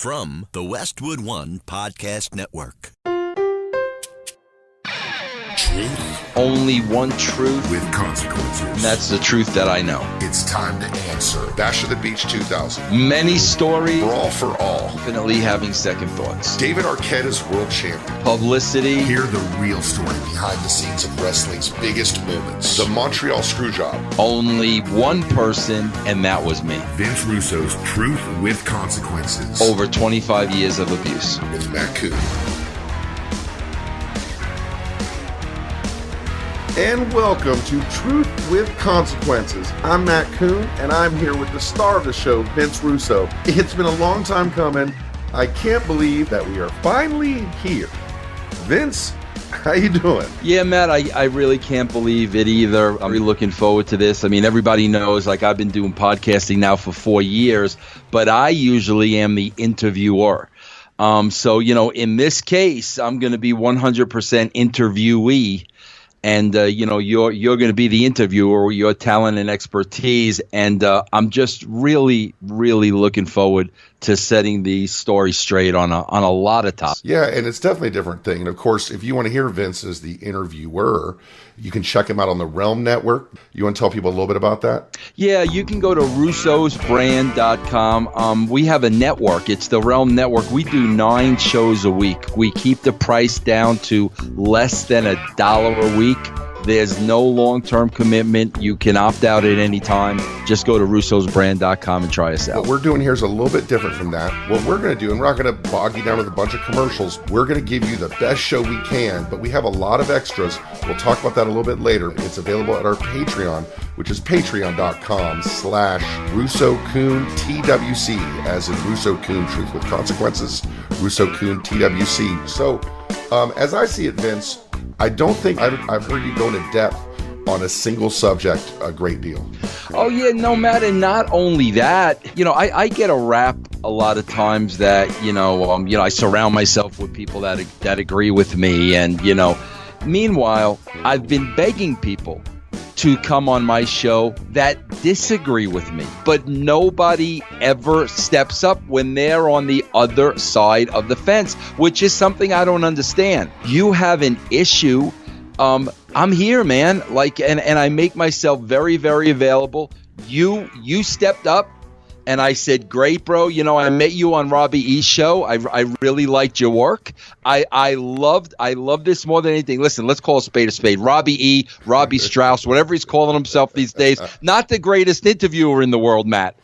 from the Westwood One Podcast Network. Truth. Only one truth. With consequences. And that's the truth that I know. It's time to answer. Bash of the Beach 2000. Many stories. Brawl for all. Definitely having second thoughts. David Arquette is world champion. Publicity. Hear the real story behind the scenes of wrestling's biggest moments. The Montreal Screwjob. Only one person, and that was me. Vince Russo's Truth with Consequences. Over 25 years of abuse. With Matt Koon. And welcome to Truth with Consequences. I'm Matt Koon, and I'm here with the star of the show, Vince Russo. It's been a long time coming. I can't believe that we are finally here. Vince, how you doing? Yeah, Matt, I really can't believe it either. I'm really looking forward to this. I mean, everybody knows, like, I've been doing podcasting now for 4 years, but I usually am the interviewer. So, in this case, I'm going to be 100% interviewee. And, you're going to be the interviewer with your talent and expertise. And I'm just really, really looking forward to setting the story straight on a lot of topics. Yeah, and it's definitely a different thing. And, of course, if you want to hear Vince as the interviewer, you can check him out on the Realm Network. You want to tell people a little bit about that? Yeah, you can go to russosbrand.com. We have a network. It's the Realm Network. We do 9 shows a week. We keep the price down to less than $1 a week. There's no long-term commitment. You can opt out at any time. Just go to russosbrand.com and try us out. What we're doing here is a little bit different from that. What we're going to do, and we're not going to bog you down with a bunch of commercials, we're going to give you the best show we can, but we have a lot of extras. We'll talk about that a little bit later. It's available at our Patreon, which is patreon.com/RussoKoonTWC, as in Russo Koon, Truth with Consequences, Russo Koon TWC. So, as I see it, Vince, I don't think I've heard you go into depth on a single subject a great deal. Oh, yeah, no, Matt, and not only that, I get a rap a lot of times that, I surround myself with people that agree with me. And, meanwhile, I've been begging people to come on my show that disagree with me, but nobody ever steps up when they're on the other side of the fence, which is something I don't understand. You have an issue. I'm here, man. And I make myself very, very available. You stepped up. And I said, great, bro. I met you on Robbie E's show. I really liked your work. I love this more than anything. Listen, let's call a spade. Robbie E, Robbie Strauss, whatever he's calling himself these days. Not the greatest interviewer in the world, Matt.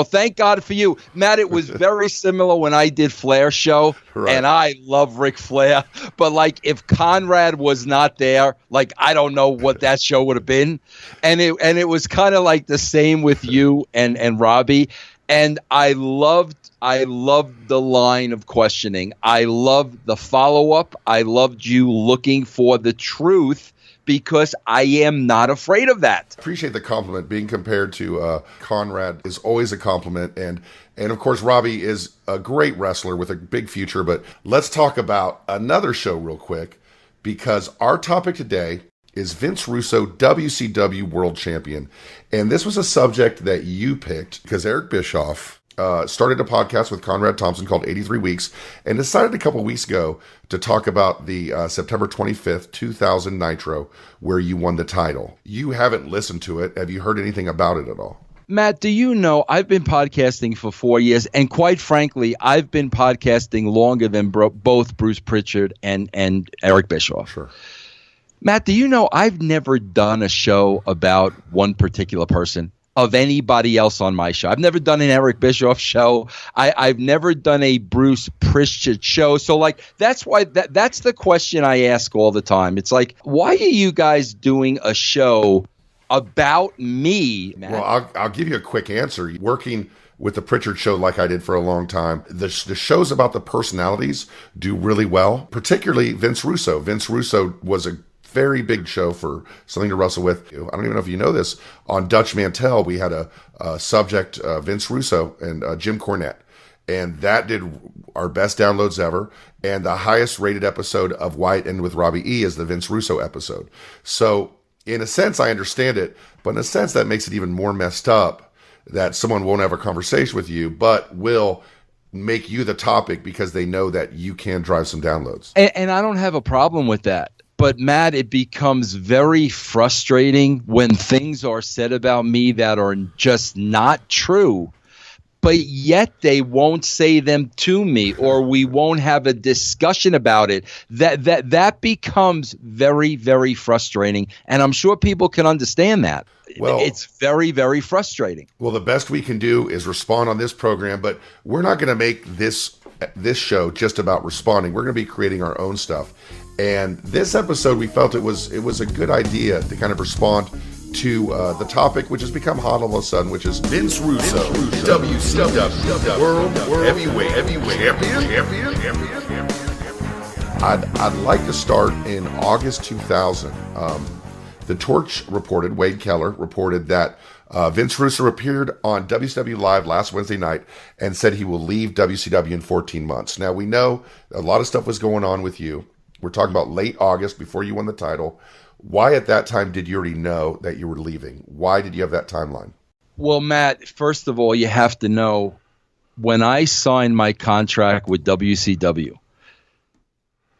Thank God for you. Matt, it was very similar when I did Flair's show, right. And I love Ric Flair. But, if Conrad was not there, I don't know what that show would have been. And it was kind of like the same with you and Robbie. And I loved the line of questioning. I loved the follow-up. I loved you looking for the truth, because I am not afraid of that. Appreciate the compliment. Being compared to Conrad is always a compliment. And of course, Robbie is a great wrestler with a big future. But let's talk about another show real quick, because our topic today is Vince Russo, WCW World Champion. And this was a subject that you picked because Eric Bischoff started a podcast with Conrad Thompson called 83 Weeks, and decided a couple weeks ago to talk about the September 25th, 2000 Nitro, where you won the title. You haven't listened to it. Have you heard anything about it at all? Matt, do you know I've been podcasting for 4 years, and quite frankly, I've been podcasting longer than both Bruce Pritchard and Eric Bischoff. Sure. Matt, do you know I've never done a show about one particular person of anybody else on my show? I've never done an Eric Bischoff show. I've never done a Bruce Pritchard show. So that's why that's the question I ask all the time. It's why are you guys doing a show about me, Matt? Well, I'll give you a quick answer. Working with the Pritchard show like I did for a long time, the shows about the personalities do really well, particularly Vince Russo. Vince Russo was a very big show for something to wrestle with. I don't even know if you know this. On Dutch Mantel, we had a subject, Vince Russo and Jim Cornette. And that did our best downloads ever. And the highest rated episode of Wyatt and with Robbie E is the Vince Russo episode. So in a sense, I understand it. But in a sense, that makes it even more messed up that someone won't have a conversation with you, but will make you the topic because they know that you can drive some downloads. And I don't have a problem with that. But Matt, it becomes very frustrating when things are said about me that are just not true, but yet they won't say them to me, or we won't have a discussion about it. That becomes very, very frustrating, and I'm sure people can understand that. Well, it's very, very frustrating. Well, the best we can do is respond on this program, but we're not going to make this show just about responding. We're going to be creating our own stuff. And this episode, we felt it was a good idea to kind of respond to the topic, which has become hot all of a sudden, which is Vince Russo, WCW World Heavyweight Champion. I'd like to start in August 2000. The Torch reported, Wade Keller reported that Vince Russo appeared on WCW Live last Wednesday night and said he will leave WCW in 14 months. Now, we know a lot of stuff was going on with you. We're talking about late August before you won the title. Why at that time did you already know that you were leaving? Why did you have that timeline? Well, Matt, first of all, you have to know when I signed my contract with WCW,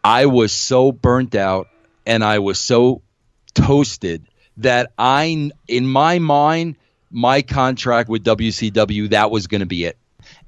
I was so burnt out and I was so toasted that in my mind, my contract with WCW, that was going to be it.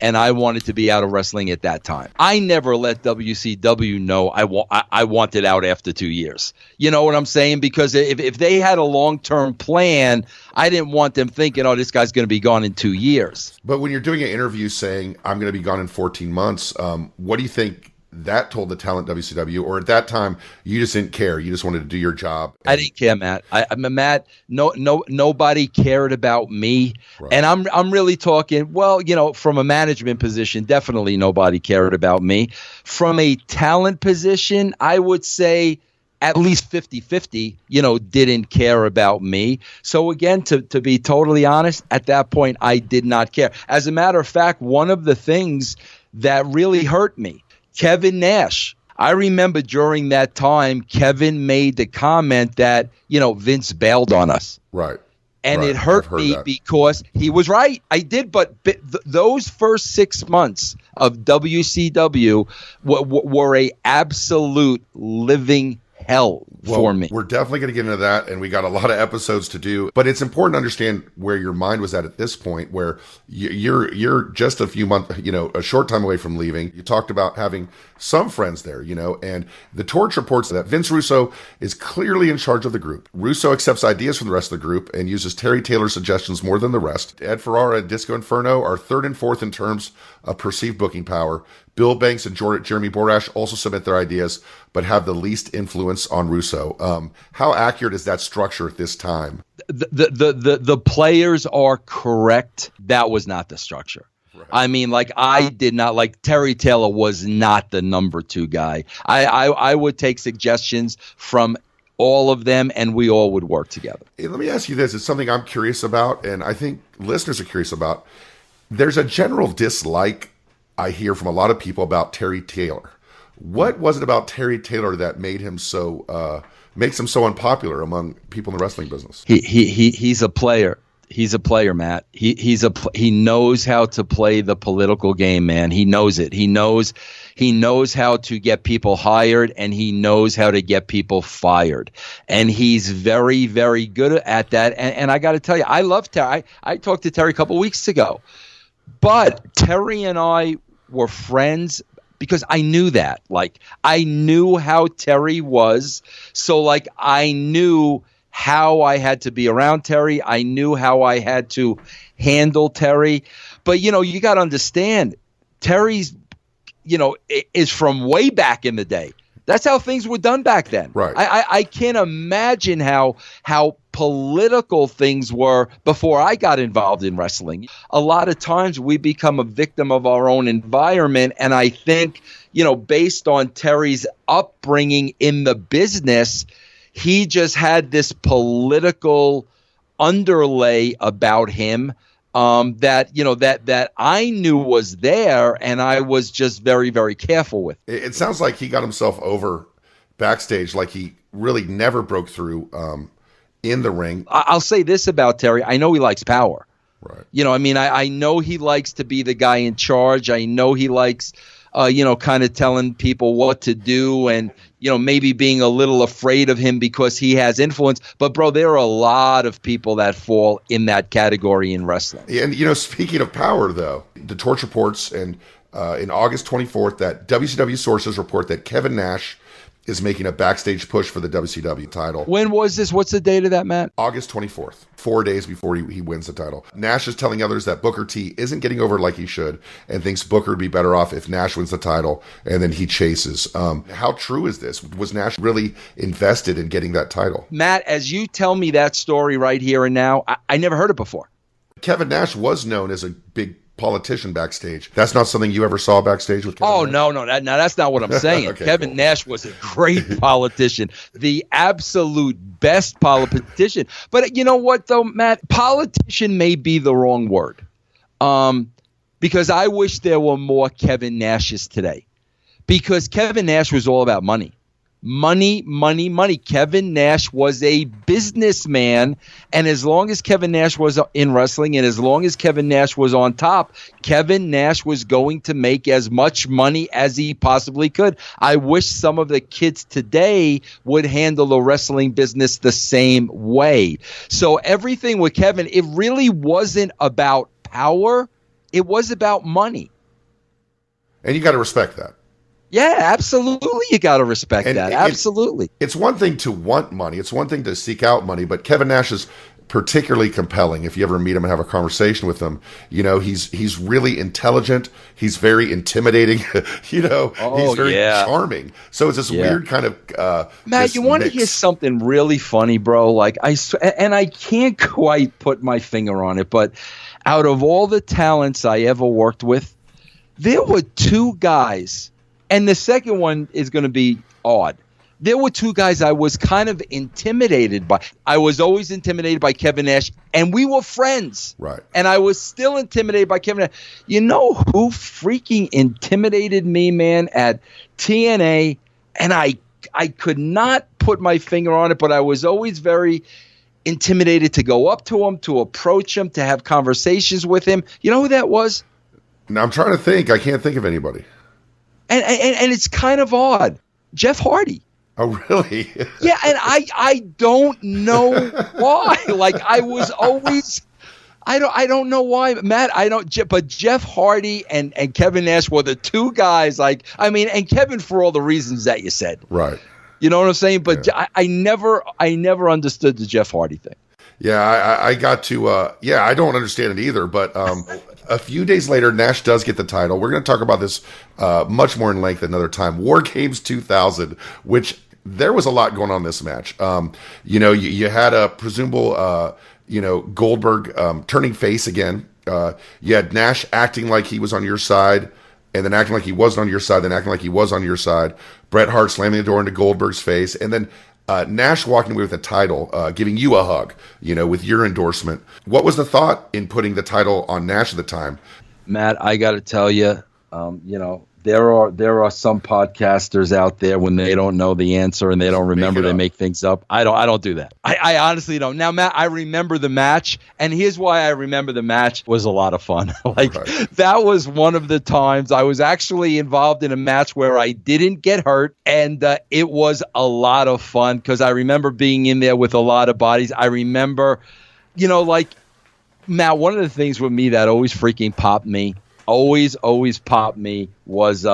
And I wanted to be out of wrestling at that time. I never let WCW know I wanted out after 2 years. You know what I'm saying? Because if they had a long-term plan, I didn't want them thinking, oh, this guy's going to be gone in 2 years. But when you're doing an interview saying, I'm going to be gone in 14 months, what do you think that told the talent WCW? Or at that time, you just didn't care. You just wanted to do your job. I didn't care, Matt. Matt, nobody cared about me. Right. And I'm really talking, well, from a management position, definitely nobody cared about me. From a talent position, I would say at least 50-50, didn't care about me. So again, to be totally honest, at that point, I did not care. As a matter of fact, one of the things that really hurt me, Kevin Nash. I remember during that time, Kevin made the comment that, Vince bailed on us. Right. And it hurt me because he was right. I did. But those first 6 months of WCW were a absolute living hell for me. We're definitely going to get into that, and we got a lot of episodes to do. But it's important to understand where your mind was at this point, where you're just a few months, a short time away from leaving. You talked about having some friends there, and the Torch reports that Vince Russo is clearly in charge of the group. Russo accepts ideas from the rest of the group and uses Terry Taylor's suggestions more than the rest. Ed Ferrara and Disco Inferno are third and fourth in terms of perceived booking power. Bill Banks and Jeremy Borash also submit their ideas, but have the least influence on Russo. How accurate is that structure at this time? The players are correct. That was not the structure. Right. I mean, I did not Terry Taylor was not the number 2 guy. I would take suggestions from all of them, and we all would work together. Hey, let me ask you this. It's something I'm curious about, and I think listeners are curious about. There's a general dislike I hear from a lot of people about Terry Taylor. What was it about Terry Taylor that made him makes him so unpopular among people in the wrestling business? He's a player. He's a player, Matt. He knows how to play the political game, man. He knows it. He knows how to get people hired, and he knows how to get people fired. And he's very, very good at that. And I got to tell you, I love Terry. I talked to Terry a couple weeks ago. But Terry and I were friends because I knew that. I knew how Terry was. So, I knew how I had to be around Terry. I knew how I had to handle Terry. But, you got to understand, Terry's, is from way back in the day. That's how things were done back then. Right. I can't imagine how political things were before I got involved in wrestling. A lot of times we become a victim of our own environment, and I think, based on Terry's upbringing in the business, he just had this political underlay about him that I knew was there, and I was just very, very careful with. It sounds like he got himself over backstage, like he really never broke through in the ring. I'll say this about Terry. I know he likes power. Right. You know, I mean, I know he likes to be the guy in charge. I know he likes, kind of telling people what to do and, maybe being a little afraid of him because he has influence. But, bro, there are a lot of people that fall in that category in wrestling. And, speaking of power, though, the Torch reports and in August 24th that WCW sources report that Kevin Nash is making a backstage push for the WCW title. When was this? What's the date of that, Matt? August 24th, 4 days before he wins the title. Nash is telling others that Booker T isn't getting over like he should and thinks Booker would be better off if Nash wins the title and then he chases. How true is this? Was Nash really invested in getting that title? Matt, as you tell me that story right here and now, I never heard it before. Kevin Nash was known as a big politician backstage. That's not something you ever saw backstage with Kevin Nash? No. That's not what I'm saying. Okay, Kevin cool. Nash was a great politician, the absolute best politician. But you know what, though, Matt? Politician may be the wrong word, because I wish there were more Kevin Nashes today, because Kevin Nash was all about money. Money. Kevin Nash was a businessman, and as long as Kevin Nash was in wrestling and as long as Kevin Nash was on top, Kevin Nash was going to make as much money as he possibly could. I wish some of the kids today would handle the wrestling business the same way. So everything with Kevin, it really wasn't about power. It was about money. And you got to respect that. Yeah, absolutely. You got to respect that. Absolutely. It's one thing to want money. It's one thing to seek out money. But Kevin Nash is particularly compelling if you ever meet him and have a conversation with him. He's really intelligent. He's very intimidating. He's very charming. So it's this weird kind of Matt, you want to hear something really funny, bro? Like I can't quite put my finger on it, but out of all the talents I ever worked with, there were two guys. And the second one is going to be odd. There were two guys I was kind of intimidated by. I was always intimidated by Kevin Nash, and we were friends. Right. And I was still intimidated by Kevin Nash. You know who freaking intimidated me, man, at TNA? And I could not put my finger on it, but I was always very intimidated to go up to him, to approach him, to have conversations with him. You know who that was? Now, I'm trying to think. I can't think of anybody. And it's kind of odd. Jeff Hardy. Oh, really? Yeah, and I don't know why. Like I was always, I don't know why, Matt. But Jeff Hardy and Kevin Nash were the two guys. And Kevin for all the reasons that you said. Right. You know what I'm saying? But yeah. I never understood the Jeff Hardy thing. Yeah, I got to. I don't understand it either. But a few days later, Nash does get the title. We're going to talk about this much more in length another time. War Games 2000, which there was a lot going on in this match. You had a presumable, Goldberg turning face again. You had Nash acting like he was on your side, and then acting like he wasn't on your side, then acting like he was on your side. Bret Hart slamming the door into Goldberg's face, and then Nash walking away with the title, giving you a hug, with your endorsement. What was the thought in putting the title on Nash at the time? Matt, I got to tell you, there are some podcasters out there when they don't know the answer and they don't remember, they make things up. I don't do that. I honestly don't. Now, Matt, I remember the match, and here's why I remember the match. Was a lot of fun. That was one of the times I was actually involved in a match where I didn't get hurt, and it was a lot of fun because I remember being in there with a lot of bodies. I remember, Matt, one of the things with me that always freaking popped me, always popped me was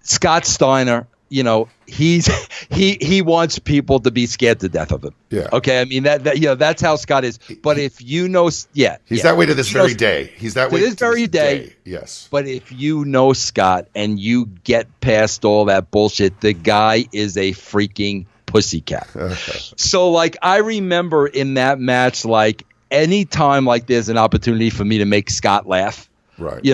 Scott Steiner. He wants people to be scared to death of him. Yeah. Okay. I mean that's how Scott is. But if he's that way to this very day. He's that way to this very day. Yes. But if you know Scott and you get past all that bullshit, the guy is a freaking pussycat. So I remember in that match, anytime there's an opportunity for me to make Scott laugh, right?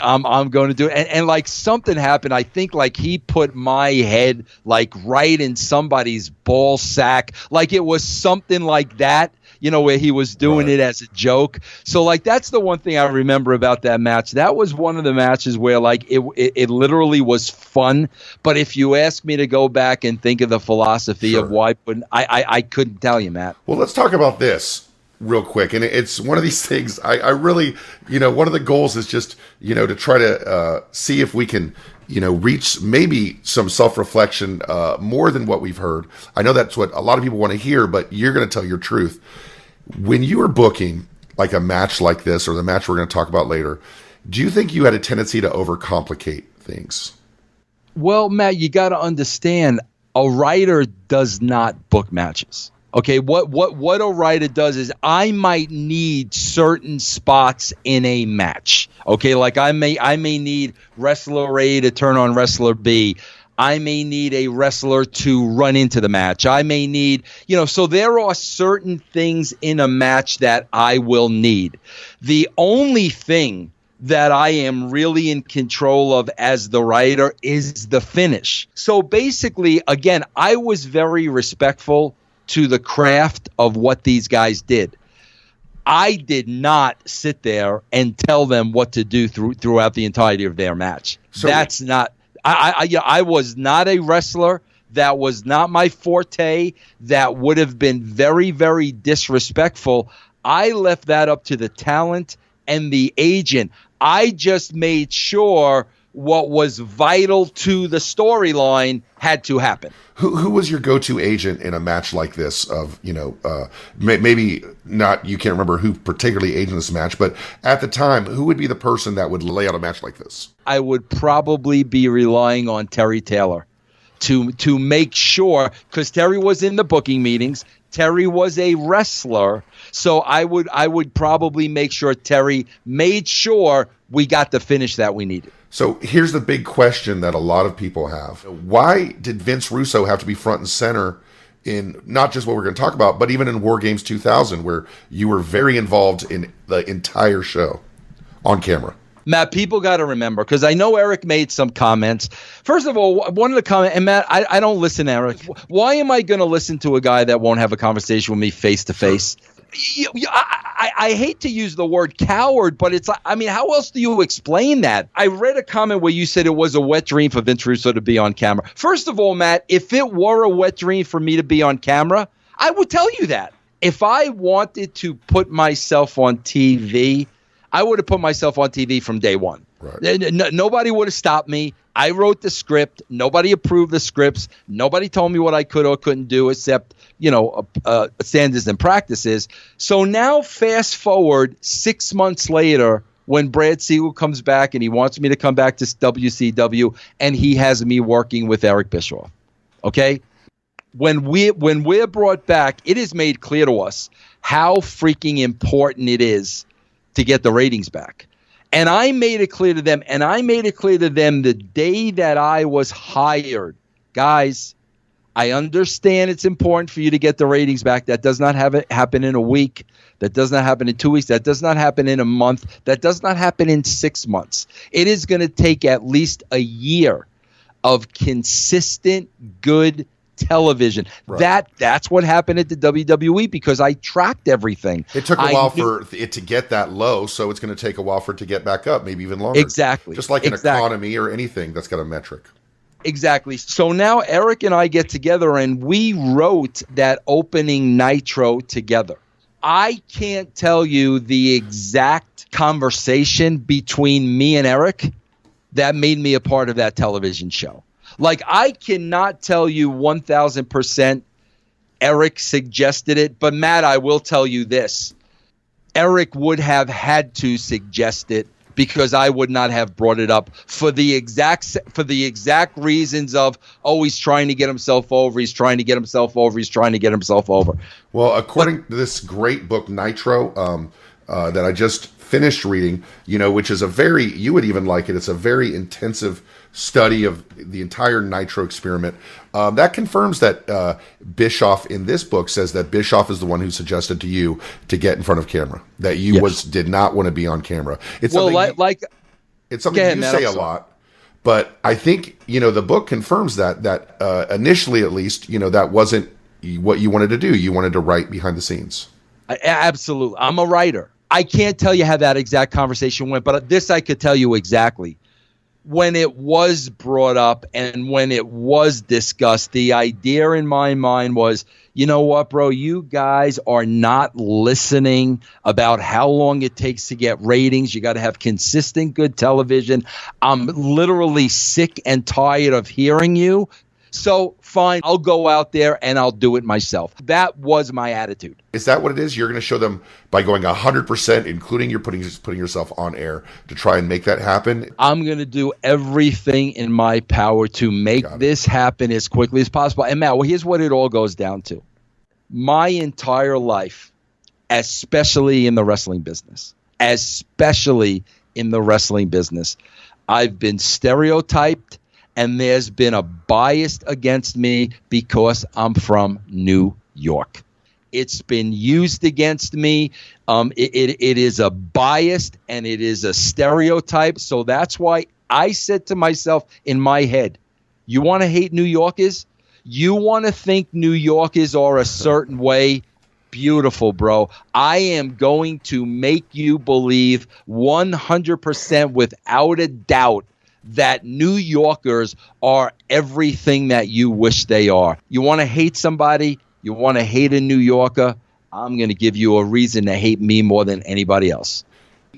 I'm going to do it, and something happened. I think he put my head right in somebody's ball sack, it was something like that. Where he was doing it as a joke. So that's the one thing I remember about that match. That was one of the matches where it literally was fun. But if you ask me to go back and think of the philosophy of why, I couldn't tell you, Matt. Well, let's talk about this. real quick, and it's one of these things. I really, one of the goals is just, to try to see if we can, reach maybe some self-reflection more than what we've heard. I know that's what a lot of people want to hear, but you're going to tell your truth. When you were booking like a match like this, or the match we're going to talk about later, do you think you had a tendency to overcomplicate things? Well, Matt, you got to understand, a writer does not book matches. Okay, what a writer does is, I might need certain spots in a match. Okay, like I may need wrestler A to turn on wrestler B. I may need a wrestler to run into the match. I may need, so there are certain things in a match that I will need. The only thing that I am really in control of as the writer is the finish. So basically, again, I was very respectful to the craft of what these guys did. I did not sit there and tell them what to do throughout the entirety of their match. So that's not. I was not a wrestler. That was not my forte. That would have been very, very disrespectful. I left that up to the talent and the agent. I just made sure what was vital to the storyline had to happen. Who was your go-to agent in a match like this? Of maybe not, you can't remember who particularly agent this match, but at the time, who would be the person that would lay out a match like this? I would probably be relying on Terry Taylor to make sure, because Terry was in the booking meetings. Terry was a wrestler, so I would probably make sure Terry made sure we got the finish that we needed. So here's the big question that a lot of people have. Why did Vince Russo have to be front and center in not just what we're going to talk about, but even in War Games 2000, where you were very involved in the entire show on camera? Matt, people got to remember, because I know Eric made some comments. First of all, one of the comments, and Matt, I don't listen, Eric. Why am I going to listen to a guy that won't have a conversation with me face to face? I hate to use the word coward, but it's, how else do you explain that? I read a comment where you said it was a wet dream for Vince Russo to be on camera. First of all, Matt, if it were a wet dream for me to be on camera, I would tell you that. If I wanted to put myself on TV, I would have put myself on TV from day one. Right. Nobody would have stopped me. I wrote the script. Nobody approved the scripts. Nobody told me what I could or couldn't do, except, standards and practices. So now fast forward 6 months later, when Brad Siegel comes back and he wants me to come back to WCW, and he has me working with Eric Bischoff. Okay? When we're brought back, it is made clear to us how freaking important it is to get the ratings back. And I made it clear to them, the day that I was hired. Guys, I understand it's important for you to get the ratings back. That does not happen in a week. That does not happen in 2 weeks. That does not happen in a month. That does not happen in 6 months. It is going to take at least a year of consistent, good television. Right. That's what happened at the WWE, because I tracked everything. It took a while for it to get that low, so it's going to take a while for it to get back up, maybe even longer. Exactly. Just like an economy or anything that's got a metric. Exactly. So now Eric and I get together and we wrote that opening Nitro together. I can't tell you the exact conversation between me and Eric that made me a part of that television show. Like, I cannot tell you 1,000% Eric suggested it, but Matt, I will tell you this. Eric would have had to suggest it, because I would not have brought it up for the exact reasons of, he's trying to get himself over. He's trying to get himself over. He's trying to get himself over. Well, according to this great book, Nitro, that I just finished reading, which is you would even like it. It's a very intensive study of the entire Nitro experiment. That confirms that Bischoff in this book says that Bischoff is the one who suggested to you to get in front of camera, that you did not want to be on camera. It's something it's something you say a lot, but I think, the book confirms that initially, at least, that wasn't what you wanted to do. You wanted to write behind the scenes. Absolutely. I'm a writer. I can't tell you how that exact conversation went, but this I could tell you exactly. when it was brought up and when it was discussed, the idea in my mind was, you know what, bro, you guys are not listening about how long it takes to get ratings. You got to have consistent, good television. I'm literally sick and tired of hearing you. So fine, I'll go out there and I'll do it myself. That was my attitude. Is that what it is? You're going to show them by going 100%, including you're putting yourself on air to try and make that happen? I'm going to do everything in my power to make this happen as quickly as possible. And Matt, well, here's what it all goes down to. My entire life, especially in the wrestling business, I've been stereotyped. And there's been a bias against me because I'm from New York. It's been used against me. It is a bias and it is a stereotype. So that's why I said to myself in my head, you want to hate New Yorkers? You want to think New Yorkers are a certain way? Beautiful, bro. I am going to make you believe 100% without a doubt that New Yorkers are everything that you wish they are. You want to hate somebody? You want to hate a New Yorker? I'm going to give you a reason to hate me more than anybody else.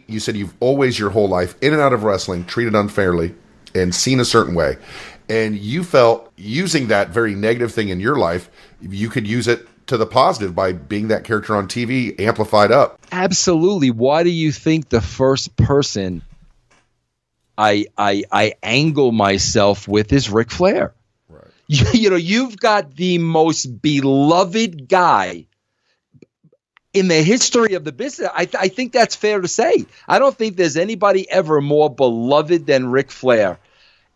You said you've always, your whole life, in and out of wrestling, treated unfairly and seen a certain way. And you felt using that very negative thing in your life, you could use it to the positive by being that character on TV amplified up. Absolutely. Why do you think the first person I angle myself with is Ric Flair? Right. You know, you've got the most beloved guy in the history of the business. I think that's fair to say. I don't think there's anybody ever more beloved than Ric Flair.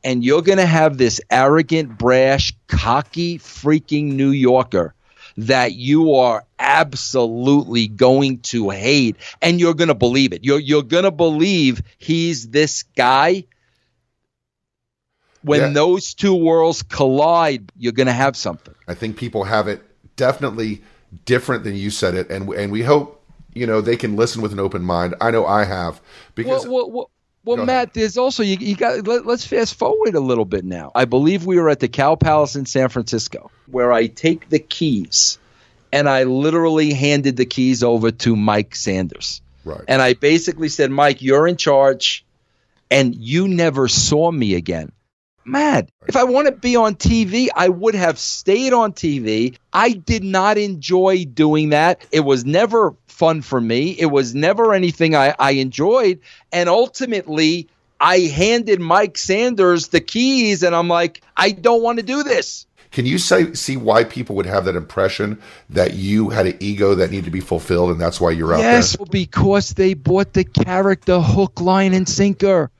And you're going to have this arrogant, brash, cocky, freaking New Yorker that you are absolutely going to hate, and you're going to believe it. You're going to believe he's this guy. When those two worlds collide, you're going to have something. I think people have it definitely different than you said it, and we hope, you know, they can listen with an open mind. I know I have, because well, Matt, there's also you got. Let's fast forward a little bit now. I believe we were at the Cow Palace in San Francisco, where I take the keys, and I literally handed the keys over to Mike Sanders. Right. And I basically said, Mike, you're in charge, and you never saw me again. Matt, if I want to be on TV, I would have stayed on TV. I did not enjoy doing that. It was never fun for me. It was never anything I enjoyed. And ultimately, I handed Mike Sanders the keys, and I'm like, I don't want to do this. Can you see why people would have that impression that you had an ego that needed to be fulfilled, and that's why you're out there? Yes, because they bought the character hook, line, and sinker.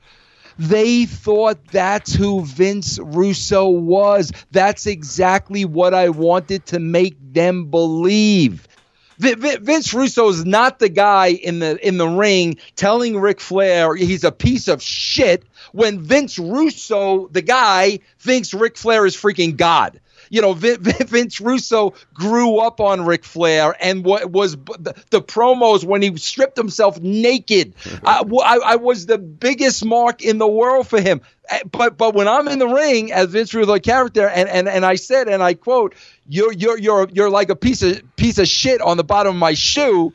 They thought that's who Vince Russo was. That's exactly what I wanted to make them believe. Vince Russo is not the guy in the ring telling Ric Flair he's a piece of shit when Vince Russo, the guy, thinks Ric Flair is freaking God. You know, Vince Russo grew up on Ric Flair, and what was the promos when he stripped himself naked. I was the biggest mark in the world for him. But when I'm in the ring as Vince Russo character, and I said, and I quote, "You're like a piece of shit on the bottom of my shoe."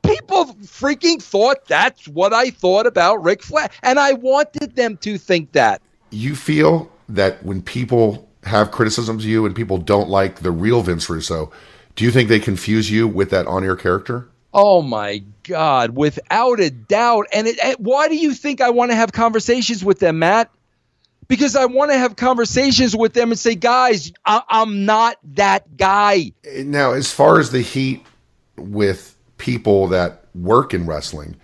People freaking thought that's what I thought about Ric Flair, and I wanted them to think that. You feel that when people have criticisms of you and people don't like the real Vince Russo, do you think they confuse you with that on-air character? Oh my God, without a doubt. And why do you think I want to have conversations with them, Matt? Because I want to have conversations with them and say, guys, I'm not that guy. Now, as far as the heat with people that work in wrestling,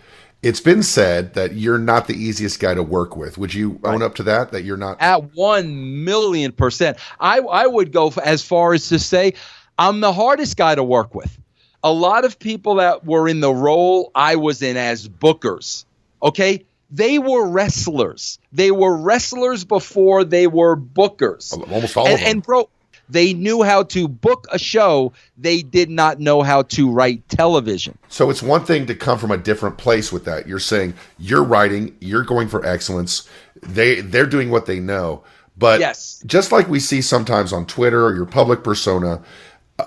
it's been said that you're not the easiest guy to work with. Would you own up to that you're not? At 1,000,000%. I would go as far as to say I'm the hardest guy to work with. A lot of people that were in the role I was in as bookers, okay, they were wrestlers. They were wrestlers before they were bookers. Almost all of them. And bro, They knew how to book a show. They did not know how to write television. So it's one thing to come from a different place with that. You're saying you're writing, you're going for excellence. They're doing what they know. But yes, just like we see sometimes on Twitter or your public persona,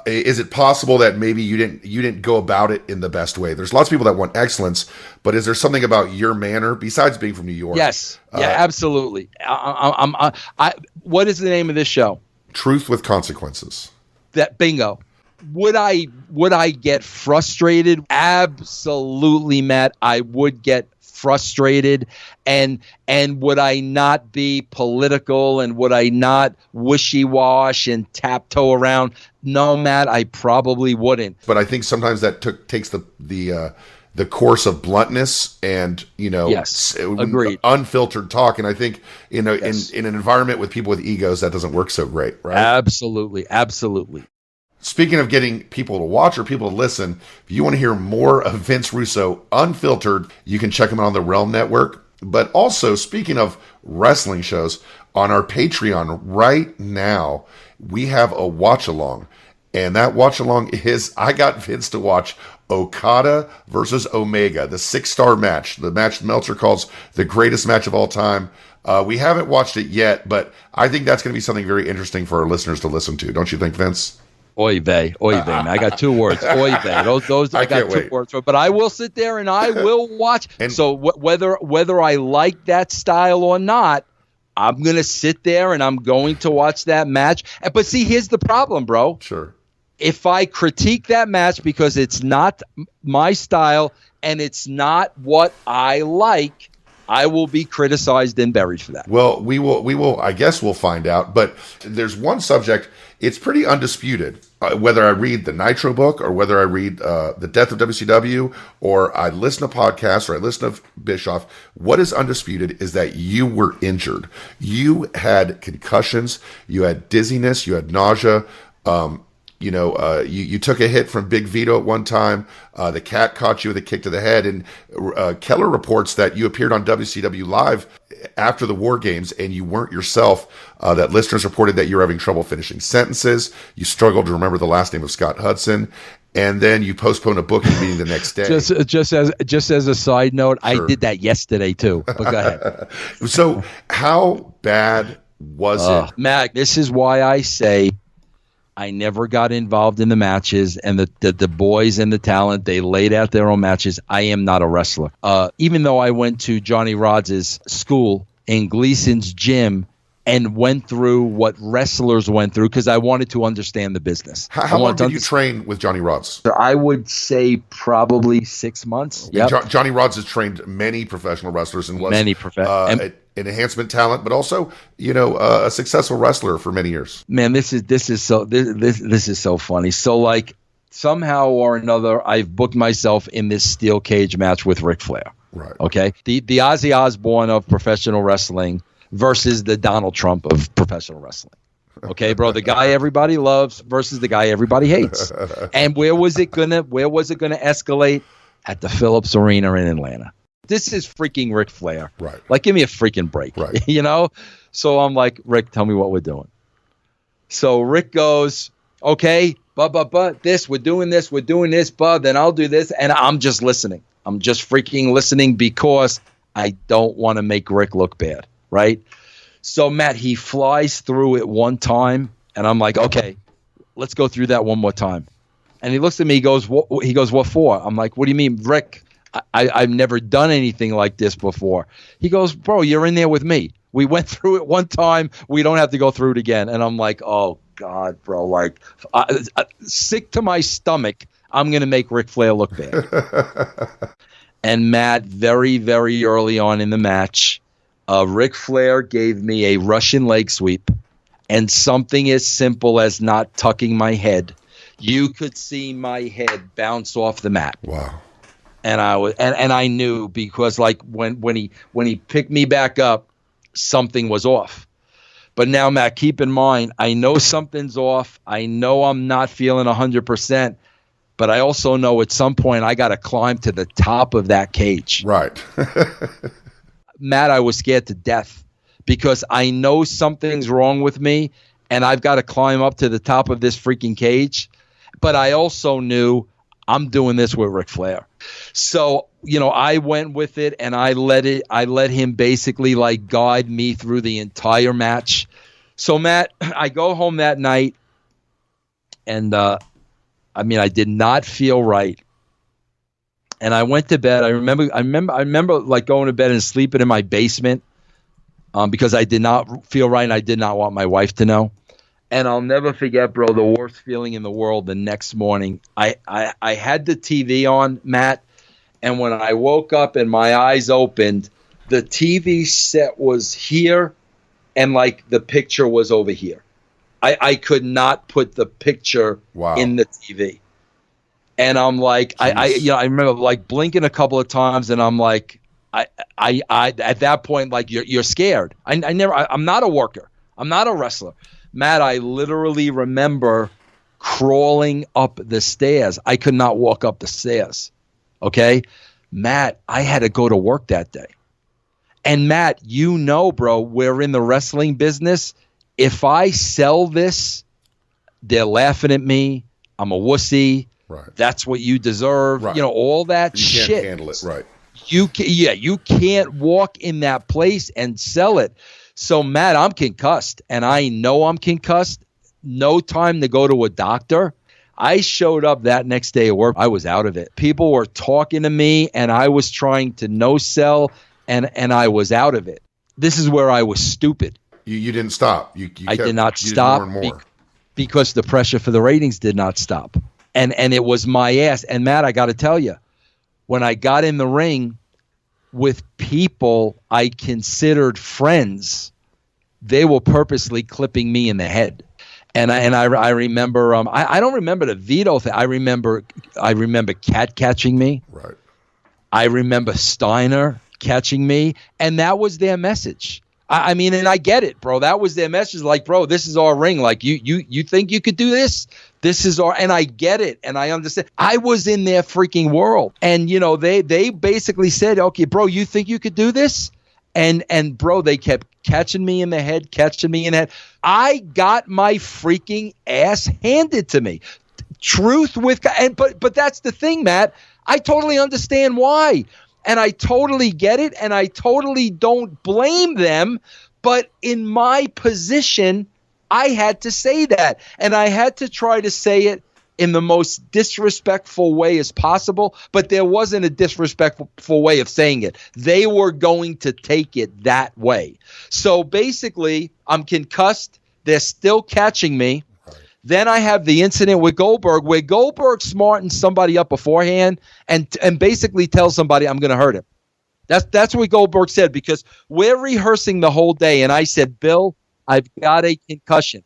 is it possible that maybe you didn't go about it in the best way? There's lots of people that want excellence, but is there something about your manner besides being from New York? Yes, absolutely. What is the name of this show? Truth with Consequences. That bingo. Would I get frustrated? Absolutely, Matt. I would get frustrated, and would I not be political, and would I not wishy-wash and taptoe around? No, Matt, I probably wouldn't. But I think sometimes that takes the course of bluntness and yes, agreed, unfiltered talk. And I think in an environment with people with egos, that doesn't work so great, right? Absolutely. Speaking of getting people to watch or people to listen, if you want to hear more of Vince Russo unfiltered, you can check him out on the Realm Network. But also, speaking of wrestling shows, on our Patreon right now, we have a watch-along. And that watch-along is, I got Vince to watch Okada versus Omega, the 6-star match, the match Meltzer calls the greatest match of all time. We haven't watched it yet, but I think that's going to be something very interesting for our listeners to listen to. Don't you think, Vince? Oy vey, man. I got 2 words. Oy vey. Those I got 2 words for. But I will sit there and I will watch. And so whether I like that style or not, I'm going to sit there and I'm going to watch that match. But see, here's the problem, bro. Sure. If I critique that match because it's not my style and it's not what I like, I will be criticized and buried for that. Well, we will. I guess we'll find out. But there's one subject. It's pretty undisputed. Whether I read the Nitro book or whether I read The Death of WCW or I listen to podcasts or I listen to Bischoff, what is undisputed is that you were injured. You had concussions. You had dizziness. You had nausea. You took a hit from Big Vito at one time. The cat caught you with a kick to the head. And Keller reports that you appeared on WCW Live after the War Games and you weren't yourself. That listeners reported that you were having trouble finishing sentences. You struggled to remember the last name of Scott Hudson. And then you postponed a booking meeting the next day. Just as a side note, Sure. I did that yesterday too. But go ahead. So how bad was it? Mac, this is why I say I never got involved in the matches, and the boys and the talent, they laid out their own matches. I am not a wrestler. Even though I went to Johnny Rods' school in Gleason's gym and went through what wrestlers went through because I wanted to understand the business. How long did you train with Johnny Rods? I would say probably 6 months. Yep. Johnny Rods has trained many professional wrestlers and was an enhancement talent, but also, a successful wrestler for many years. Man, this is so funny. So like somehow or another, I've booked myself in this steel cage match with Ric Flair. Right. Okay. The Ozzy Osbourne of professional wrestling versus the Donald Trump of professional wrestling. Okay, bro, the guy everybody loves versus the guy everybody hates. And where was it gonna escalate? At the Phillips Arena in Atlanta. This is freaking Ric Flair. Right. Like, give me a freaking break. Right. So I'm like, Rick, tell me what we're doing. So Rick goes, okay, but this, we're doing this, but then I'll do this. And I'm just listening. I'm just freaking listening because I don't want to make Rick look bad. Right. So Matt, he flies through it one time and I'm like, okay, let's go through that one more time. And he looks at me, he goes, what for? I'm like, what do you mean, Rick? I've never done anything like this before. He goes, bro, you're in there with me. We went through it one time. We don't have to go through it again. And I'm like, oh God, bro, like sick to my stomach. I'm going to make Ric Flair look bad. And Matt, very, very early on in the match, Ric Flair gave me a Russian leg sweep and something as simple as not tucking my head. You could see my head bounce off the mat. Wow. And I knew because like when he picked me back up, something was off. But now, Matt, keep in mind, I know something's off. I know I'm not feeling 100%, but I also know at some point I got to climb to the top of that cage. Right. Matt, I was scared to death because I know something's wrong with me. and I've got to climb up to the top of this freaking cage. But I also knew I'm doing this with Ric Flair. So, I went with it, and I let him basically like guide me through the entire match. So, Matt, I go home that night, and I did not feel right. And I went to bed. I remember like going to bed and sleeping in my basement because I did not feel right, and I did not want my wife to know. And I'll never forget, bro, the worst feeling in the world the next morning. I had the TV on, Matt, and when I woke up and my eyes opened, the TV set was here and like the picture was over here. I could not put the picture in the TV. And I'm like, I remember like blinking a couple of times, and I'm like, I at that point, like you're scared. I'm not a worker. I'm not a wrestler. Matt, I literally remember crawling up the stairs. I could not walk up the stairs. Okay? Matt, I had to go to work that day. And Matt, bro, we're in the wrestling business. If I sell this, they're laughing at me. I'm a wussy. Right. That's what you deserve. Right. All that you shit. You can't handle it. Right. You can't walk in that place and sell it. So, Matt, I'm concussed, and I know I'm concussed. No time to go to a doctor. I showed up that next day at work. I was out of it. People were talking to me, and I was trying to no sell, and I was out of it. This is where I was stupid. You didn't stop. I did not stop because the pressure for the ratings did not stop. And it was my ass. And, Matt, I got to tell you, when I got in the ring with people I considered friends, they were purposely clipping me in the head. And I remember I don't remember the veto thing. I remember Cat catching me. Right. I remember Steiner catching me, and that was their message. And I get it, bro. That was their message. Like, bro, this is our ring. Like, you think you could do this? This is our, and I get it, and I understand. I was in their freaking world, and they basically said, okay, bro, you think you could do this? And bro, they kept catching me in the head. I got my freaking ass handed to me. But that's the thing, Matt. I totally understand why. And I totally get it, and I totally don't blame them. But in my position, I had to say that. And I had to try to say it in the most disrespectful way as possible. But there wasn't a disrespectful way of saying it. They were going to take it that way. So basically, I'm concussed. They're still catching me. Then I have the incident with Goldberg where Goldberg smartens somebody up beforehand and basically tells somebody I'm going to hurt him. That's what Goldberg said, because we're rehearsing the whole day. And I said, Bill, I've got a concussion.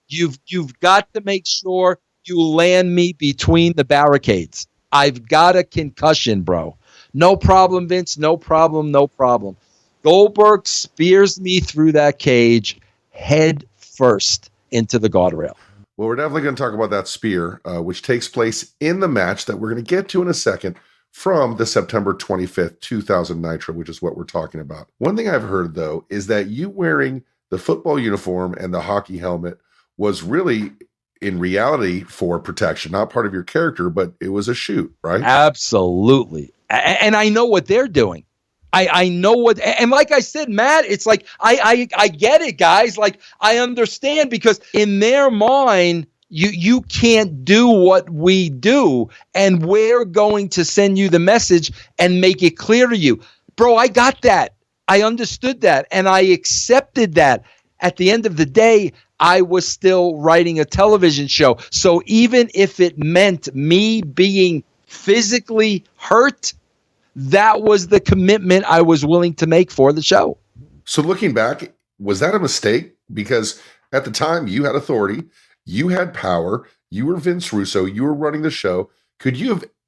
You've got to make sure you land me between the barricades. I've got a concussion, bro. No problem, Vince. No problem. Goldberg spears me through that cage head first into the guardrail. Well, we're definitely going to talk about that spear, which takes place in the match that we're going to get to in a second from the September 25th, 2000 Nitro, which is what we're talking about. One thing I've heard, though, is that you wearing the football uniform and the hockey helmet was really, in reality, for protection, not part of your character, but it was a shoot, right? Absolutely. And I know what they're doing. I know what, and like I said, Matt, it's like, I get it, guys. Like, I understand, because in their mind, you can't do what we do, and we're going to send you the message and make it clear to you. Bro, I got that. I understood that, and I accepted that. At the end of the day, I was still writing a television show. So even if it meant me being physically hurt, that was the commitment I was willing to make for the show. So looking back, was that a mistake? Because at the time you had authority, you had power, you were Vince Russo, you were running the show.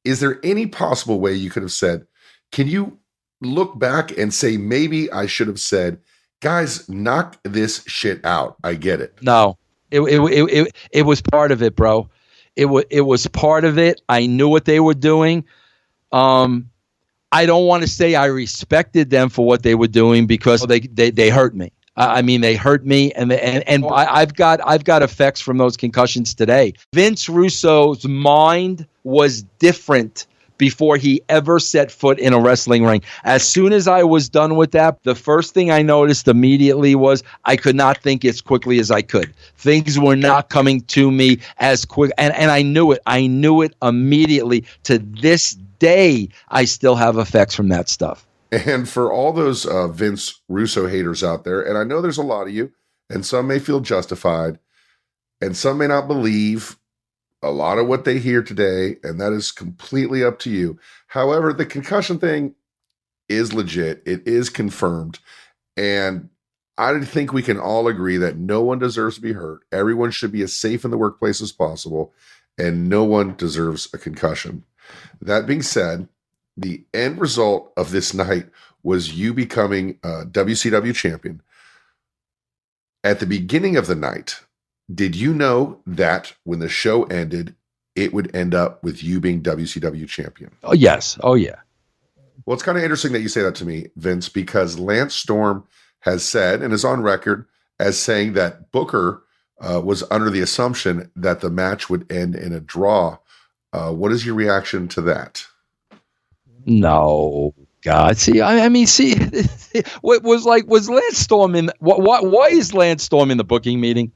Is there any possible way you could have said, can you look back and say, maybe I should have said, guys, knock this shit out. I get it. No, it was part of it, bro. It was part of it. I knew what they were doing. I don't want to say I respected them for what they were doing, because they hurt me. I mean, they hurt me, and I've got effects from those concussions today. Vince Russo's mind was different before he ever set foot in a wrestling ring. As soon as I was done with that, the first thing I noticed immediately was I could not think as quickly as I could. Things were not coming to me as quick, and I knew it. I knew it immediately. To this day, I still have effects from that stuff. And for all those Vince Russo haters out there, and I know there's a lot of you, and some may feel justified, and some may not believe a lot of what they hear today, and that is completely up to you. However, the concussion thing is legit. It is confirmed. And I think we can all agree that no one deserves to be hurt. Everyone should be as safe in the workplace as possible, and no one deserves a concussion. That being said, the end result of this night was you becoming a WCW champion. At the beginning of the night, did you know that when the show ended, it would end up with you being WCW champion? Oh, yes. Oh, yeah. Well, it's kind of interesting that you say that to me, Vince, because Lance Storm has said and is on record as saying that Booker was under the assumption that the match would end in a draw. What is your reaction to that? No, God. See, I mean, see, what was Lance Storm in? Why is Lance Storm in the booking meeting?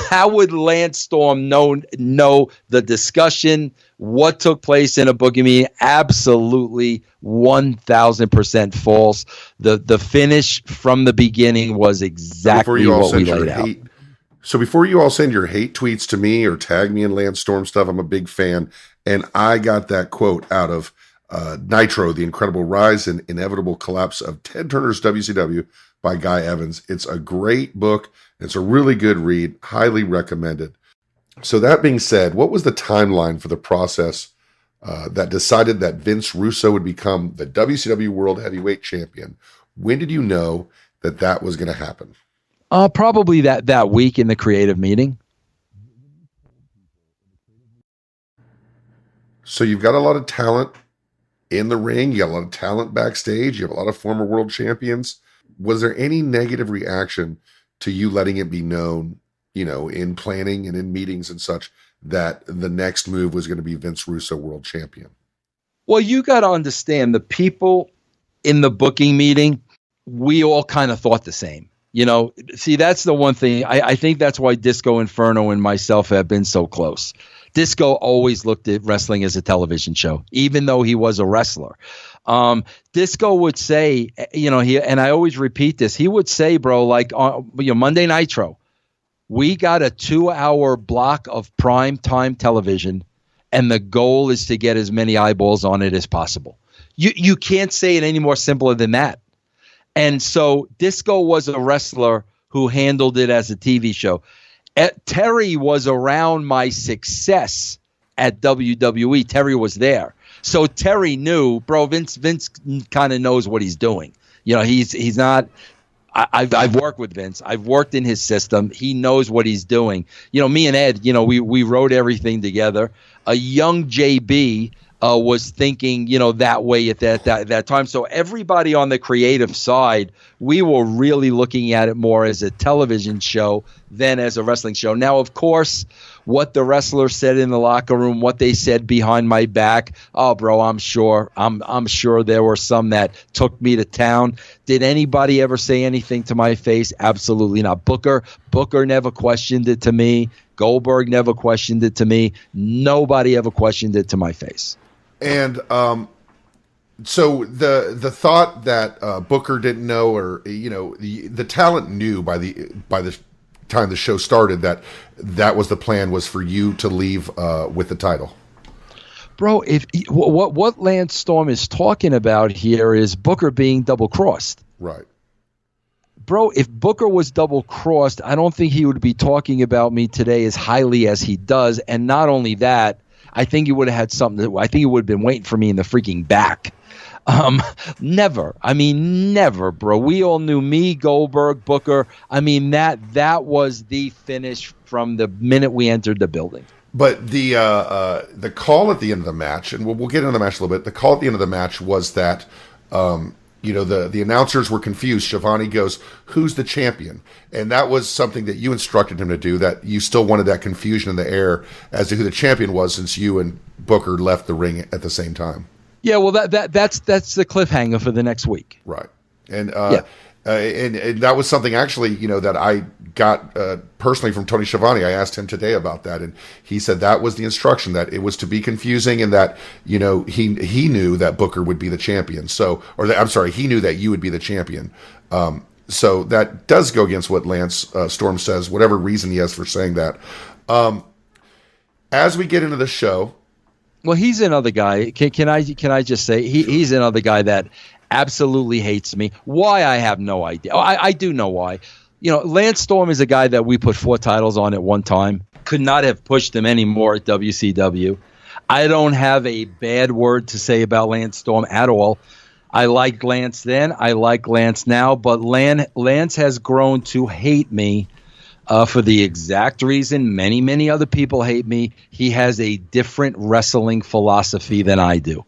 How would Lance Storm know the discussion, what took place in a booking meeting? Absolutely 1,000% false. The finish from the beginning was exactly what we laid out. So before you all send your hate tweets to me or tag me in Lance Storm stuff, I'm a big fan. And I got that quote out of Nitro, The Incredible Rise and Inevitable Collapse of Ted Turner's WCW by Guy Evans. It's a great book. It's a really good read. Highly recommended. So that being said, what was the timeline for the process that decided that Vince Russo would become the WCW World Heavyweight Champion? When did you know that that was going to happen? Probably that week in the creative meeting. So you've got a lot of talent in the ring. You got a lot of talent backstage. You have a lot of former world champions. Was there any negative reaction to you letting it be known, in planning and in meetings and such, that the next move was going to be Vince Russo world champion? Well, you got to understand, the people in the booking meeting, we all kind of thought the same. See, that's the one thing. I think that's why Disco Inferno and myself have been so close. Disco always looked at wrestling as a television show, even though he was a wrestler. Disco would say, and I always repeat this, he would say, bro, like on Monday Nitro, we got a 2-hour block of prime time television, and the goal is to get as many eyeballs on it as possible. You can't say it any more simpler than that. And so Disco was a wrestler who handled it as a TV show. Terry was around my success at WWE. Terry was there. So Terry knew, bro, Vince kind of knows what he's doing. He's not, I've worked with Vince. I've worked in his system. He knows what he's doing. Me and Ed, we wrote everything together. A young JB was thinking, that way at that time. So everybody on the creative side, we were really looking at it more as a television show than as a wrestling show. Now, of course, what the wrestlers said in the locker room, what they said behind my back, oh, bro, I'm sure there were some that took me to town. Did anybody ever say anything to my face? Absolutely not. Booker never questioned it to me. Goldberg never questioned it to me. Nobody ever questioned it to my face. And so the thought that Booker didn't know, or the talent knew by the time the show started that was the plan, was for you to leave with the title. Bro, if what Lance Storm is talking about here is Booker being double crossed. Right. Bro, if Booker was double crossed, I don't think he would be talking about me today as highly as he does. And not only that, I think he would have had something. I think he would have been waiting for me in the freaking back. Never. I mean, never, bro. We all knew me, Goldberg, Booker. I mean, that was the finish from the minute we entered the building. But the call at the end of the match, and we'll get into the match a little bit. The call at the end of the match was that the announcers were confused. Schiavone goes, "Who's the champion?" And that was something that you instructed him to do, that you still wanted that confusion in the air as to who the champion was, since you and Booker left the ring at the same time. Yeah, well, that's the cliffhanger for the next week. Right. And and that was something actually, that I got personally from Tony Schiavone. I asked him today about that, and he said that was the instruction, that it was to be confusing, and that he knew that Booker would be the champion. He knew that you would be the champion. So that does go against what Lance Storm says, whatever reason he has for saying that. As we get into the show, well, he's another guy. Can I just say he's another guy that absolutely hates me. Why, I have no idea. I do know why. Lance Storm is a guy that we put 4 titles on at one time. Could not have pushed him any more at WCW. I don't have a bad word to say about Lance Storm at all. I liked Lance then. I like Lance now. But Lance has grown to hate me for the exact reason many, many other people hate me. He has a different wrestling philosophy than I do.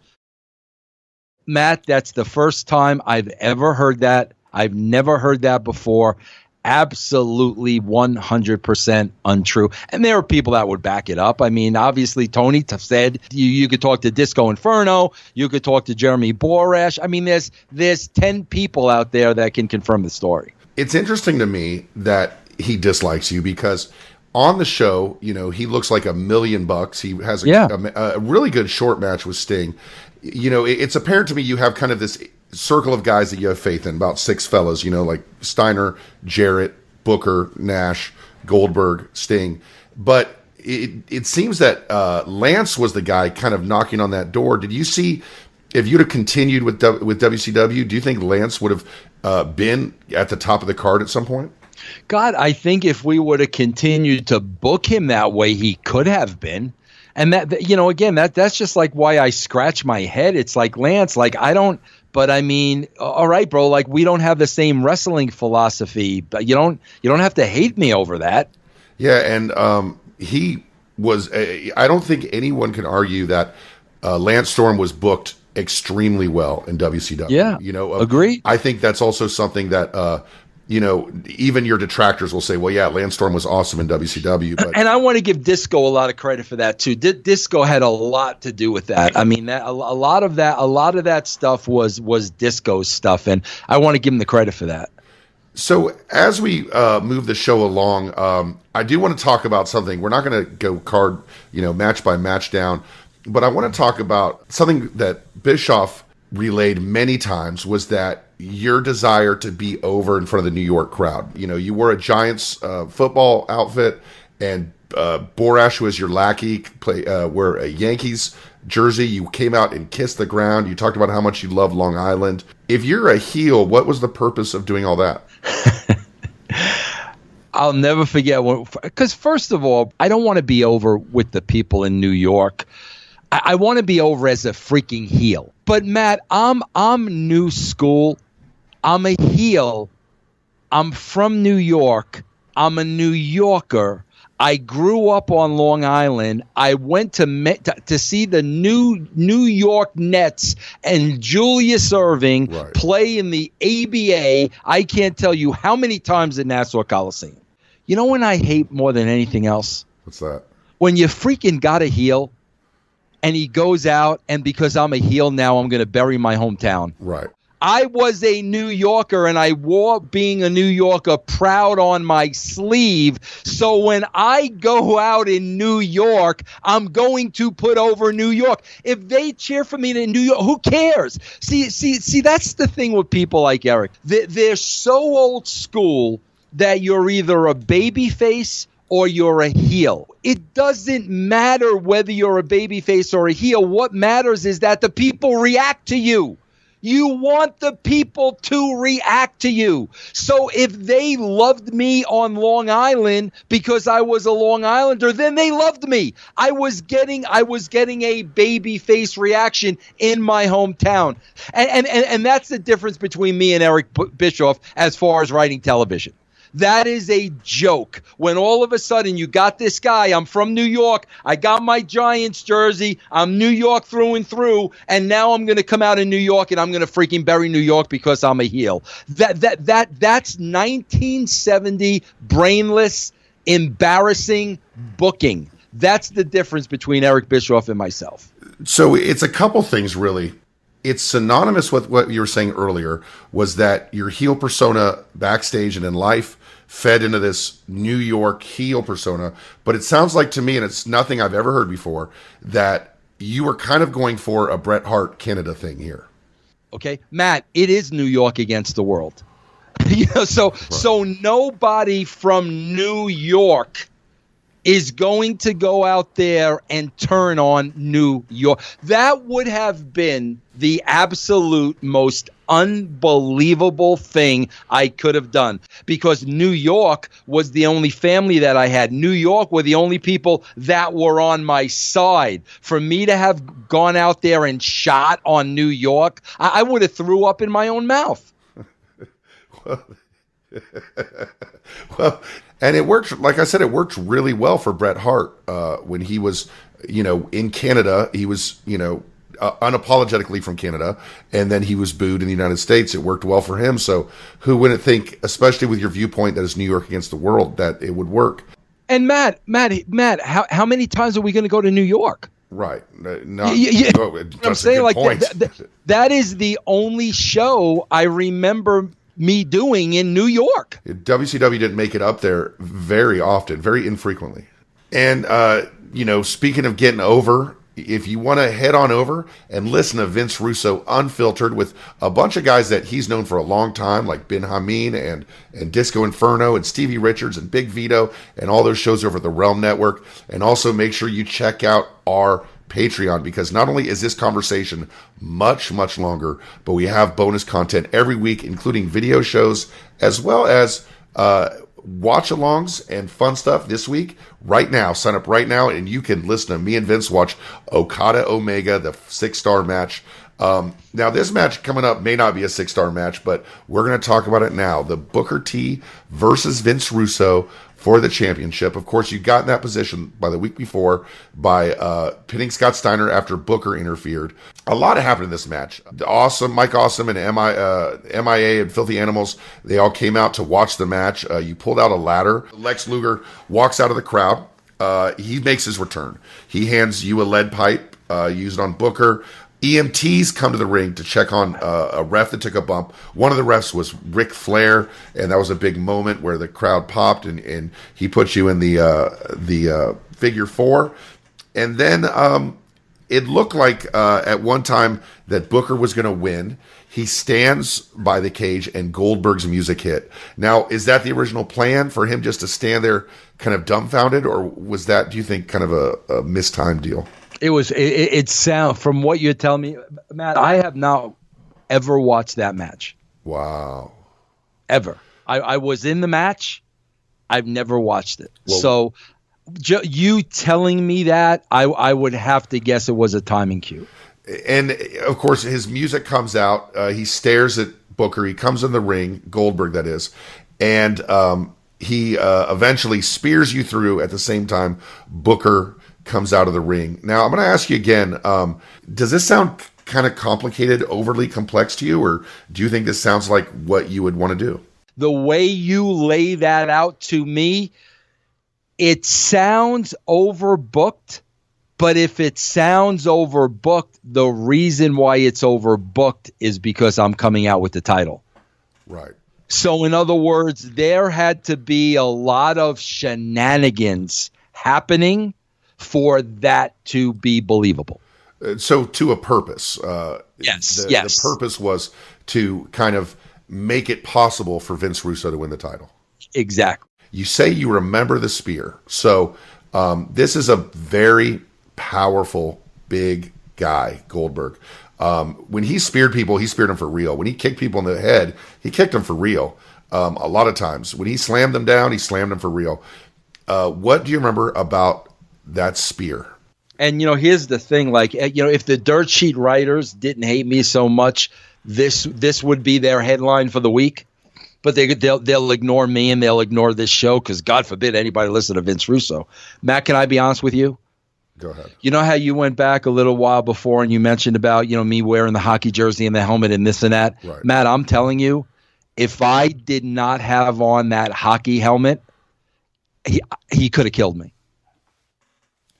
Matt, that's the first time I've ever heard that. I've never heard that before. Absolutely 100% untrue. And there are people that would back it up. I mean, obviously, Tony said you could talk to Disco Inferno. You could talk to Jeremy Borash. I mean, there's 10 people out there that can confirm the story. It's interesting to me that he dislikes you, because on the show, he looks like $1 million. He has a really good short match with Sting. It's apparent to me you have kind of this circle of guys that you have faith in, about 6 fellas, like Steiner, Jarrett, Booker, Nash, Goldberg, Sting. But it seems that Lance was the guy kind of knocking on that door. Did you see, if you'd have continued with WCW, do you think Lance would have been at the top of the card at some point? God, I think if we would have continued to book him that way, he could have been. And that's just like why I scratch my head. It's like, Lance, I don't, but I mean, all right, bro, we don't have the same wrestling philosophy, but you don't have to hate me over that. Yeah. And he was, I don't think anyone can argue that Lance Storm was booked extremely well in WCW. Yeah. Agree. I think that's also something that, even your detractors will say, well, yeah, Lance Storm was awesome in WCW. But and I want to give Disco a lot of credit for that too. Disco had a lot to do with that. I mean, a lot of that stuff was Disco's stuff, and I want to give him the credit for that. So as we move the show along, I do want to talk about something. We're not going to go card, match by match down, but I want to talk about something that Bischoff relayed many times, was that your desire to be over in front of the New York crowd. You wore a Giants football outfit, and Borash was your lackey, wear a Yankees jersey. You came out and kissed the ground. You talked about how much you love Long Island. If you're a heel, what was the purpose of doing all that? I'll never forget, because first of all, I don't want to be over with the people in New York. I want to be over as a freaking heel. But Matt, I'm new school. I'm a heel. I'm from New York. I'm a New Yorker. I grew up on Long Island. I went to see the New York Nets and Julius Erving play in the ABA. I can't tell you how many times at Nassau Coliseum. You know when I hate more than anything else? What's that? When you freaking got a heel, and he goes out, and because I'm a heel now, I'm going to bury my hometown. Right. I was a New Yorker, and I wore being a New Yorker proud on my sleeve. So when I go out in New York, I'm going to put over New York. If they cheer for me in New York, who cares? See, that's the thing with people like Eric. They're so old school that you're either a babyface or you're a heel. It doesn't matter whether you're a babyface or a heel. What matters is that the people react to you. You want the people to react to you. So if they loved me on Long Island because I was a Long Islander, then they loved me. I was getting a babyface reaction in my hometown. And that's the difference between me and Eric Bischoff as far as writing television. That is a joke. When all of a sudden you got this guy, I'm from New York, I got my Giants jersey, I'm New York through and through, and now I'm going to come out in New York and I'm going to freaking bury New York because I'm a heel. That's 1970 brainless, embarrassing booking. That's the difference between Eric Bischoff and myself. So it's a couple things, really. It's synonymous with what you were saying earlier, was that your heel persona backstage and in life fed into this New York heel persona. But it sounds like to me, and it's nothing I've ever heard before, that you were kind of going for a Bret Hart Canada thing here. Okay, Matt, it is New York against the world. So nobody from New York is going to go out there and turn on New York. That would have been the absolute most unbelievable thing I could have done, because New York was the only family that I had. New York were the only people that were on my side. For me to have gone out there and shot on New York, I would have threw up in my own mouth. Well, and it worked, like I said, it worked really well for Bret Hart when he was, in Canada. He was, unapologetically from Canada, and then he was booed in the United States. It worked well for him. So who wouldn't think, especially with your viewpoint that is New York against the world, that it would work? And Matt, how many times are we going to go to New York? Right. I'm saying, like, that is the only show I remember me doing in New York. WCW didn't make it up there very often, very infrequently. And, speaking of getting over, if you want to head on over and listen to Vince Russo Unfiltered with a bunch of guys that he's known for a long time, like Ben Hameen and Disco Inferno and Stevie Richards and Big Vito and all those shows over the Realm Network. And also make sure you check out our Patreon, because not only is this conversation much, much longer, but we have bonus content every week, including video shows, as well as watch-alongs and fun stuff this week. Right now, sign up right now, and you can listen to me and Vince watch Okada Omega, the 6-star match. Now, this match coming up may not be a 6-star match, but we're going to talk about it now. The Booker T versus Vince Russo for the championship. Of course, you got in that position by the week before by pinning Scott Steiner after Booker interfered. A lot happened in this match. Mike Awesome and MIA and Filthy Animals, they all came out to watch the match. You pulled out a ladder. Lex Luger walks out of the crowd. He makes his return. He hands you a lead pipe used on Booker. EMTs come to the ring to check on a ref that took a bump. One of the refs was Ric Flair, and that was a big moment where the crowd popped, and he put you in the figure 4. And then it looked like at one time that Booker was going to win. He stands by the cage, and Goldberg's music hit. Now, is that the original plan, for him just to stand there kind of dumbfounded, or was that, do you think, kind of a mistimed deal? It sound, from what you're telling me, Matt, I have not ever watched that match. Wow. Ever. I was in the match. I've never watched it. Well, so you telling me that, I would have to guess it was a timing cue. And of course, his music comes out. He stares at Booker. He comes in the ring, Goldberg that is, and he eventually spears you through. At the same time, Booker comes out of the ring. Now, I'm going to ask you again, does this sound kind of complicated, overly complex to you, or do you think this sounds like what you would want to do? The way you lay that out to me, it sounds overbooked, but if it sounds overbooked, the reason why it's overbooked is because I'm coming out with the title. Right. So in other words, there had to be a lot of shenanigans happening for that to be believable. So to a purpose. Yes. The purpose was to kind of make it possible for Vince Russo to win the title. Exactly. You say you remember the spear. So this is a very powerful, big guy, Goldberg. When he speared people, he speared them for real. When he kicked people in the head, he kicked them for real. A lot of times. When he slammed them down, he slammed them for real. What do you remember about that spear? And, here's the thing, like, if the dirt sheet writers didn't hate me so much, this would be their headline for the week. but they'll ignore me and they'll ignore this show because God forbid anybody listen to Vince Russo. Matt, can I be honest with you? Go ahead. You know how you went back a little while before and you mentioned about, me wearing the hockey jersey and the helmet and this and that? Right. Matt, I'm telling you, if I did not have on that hockey helmet, he could have killed me.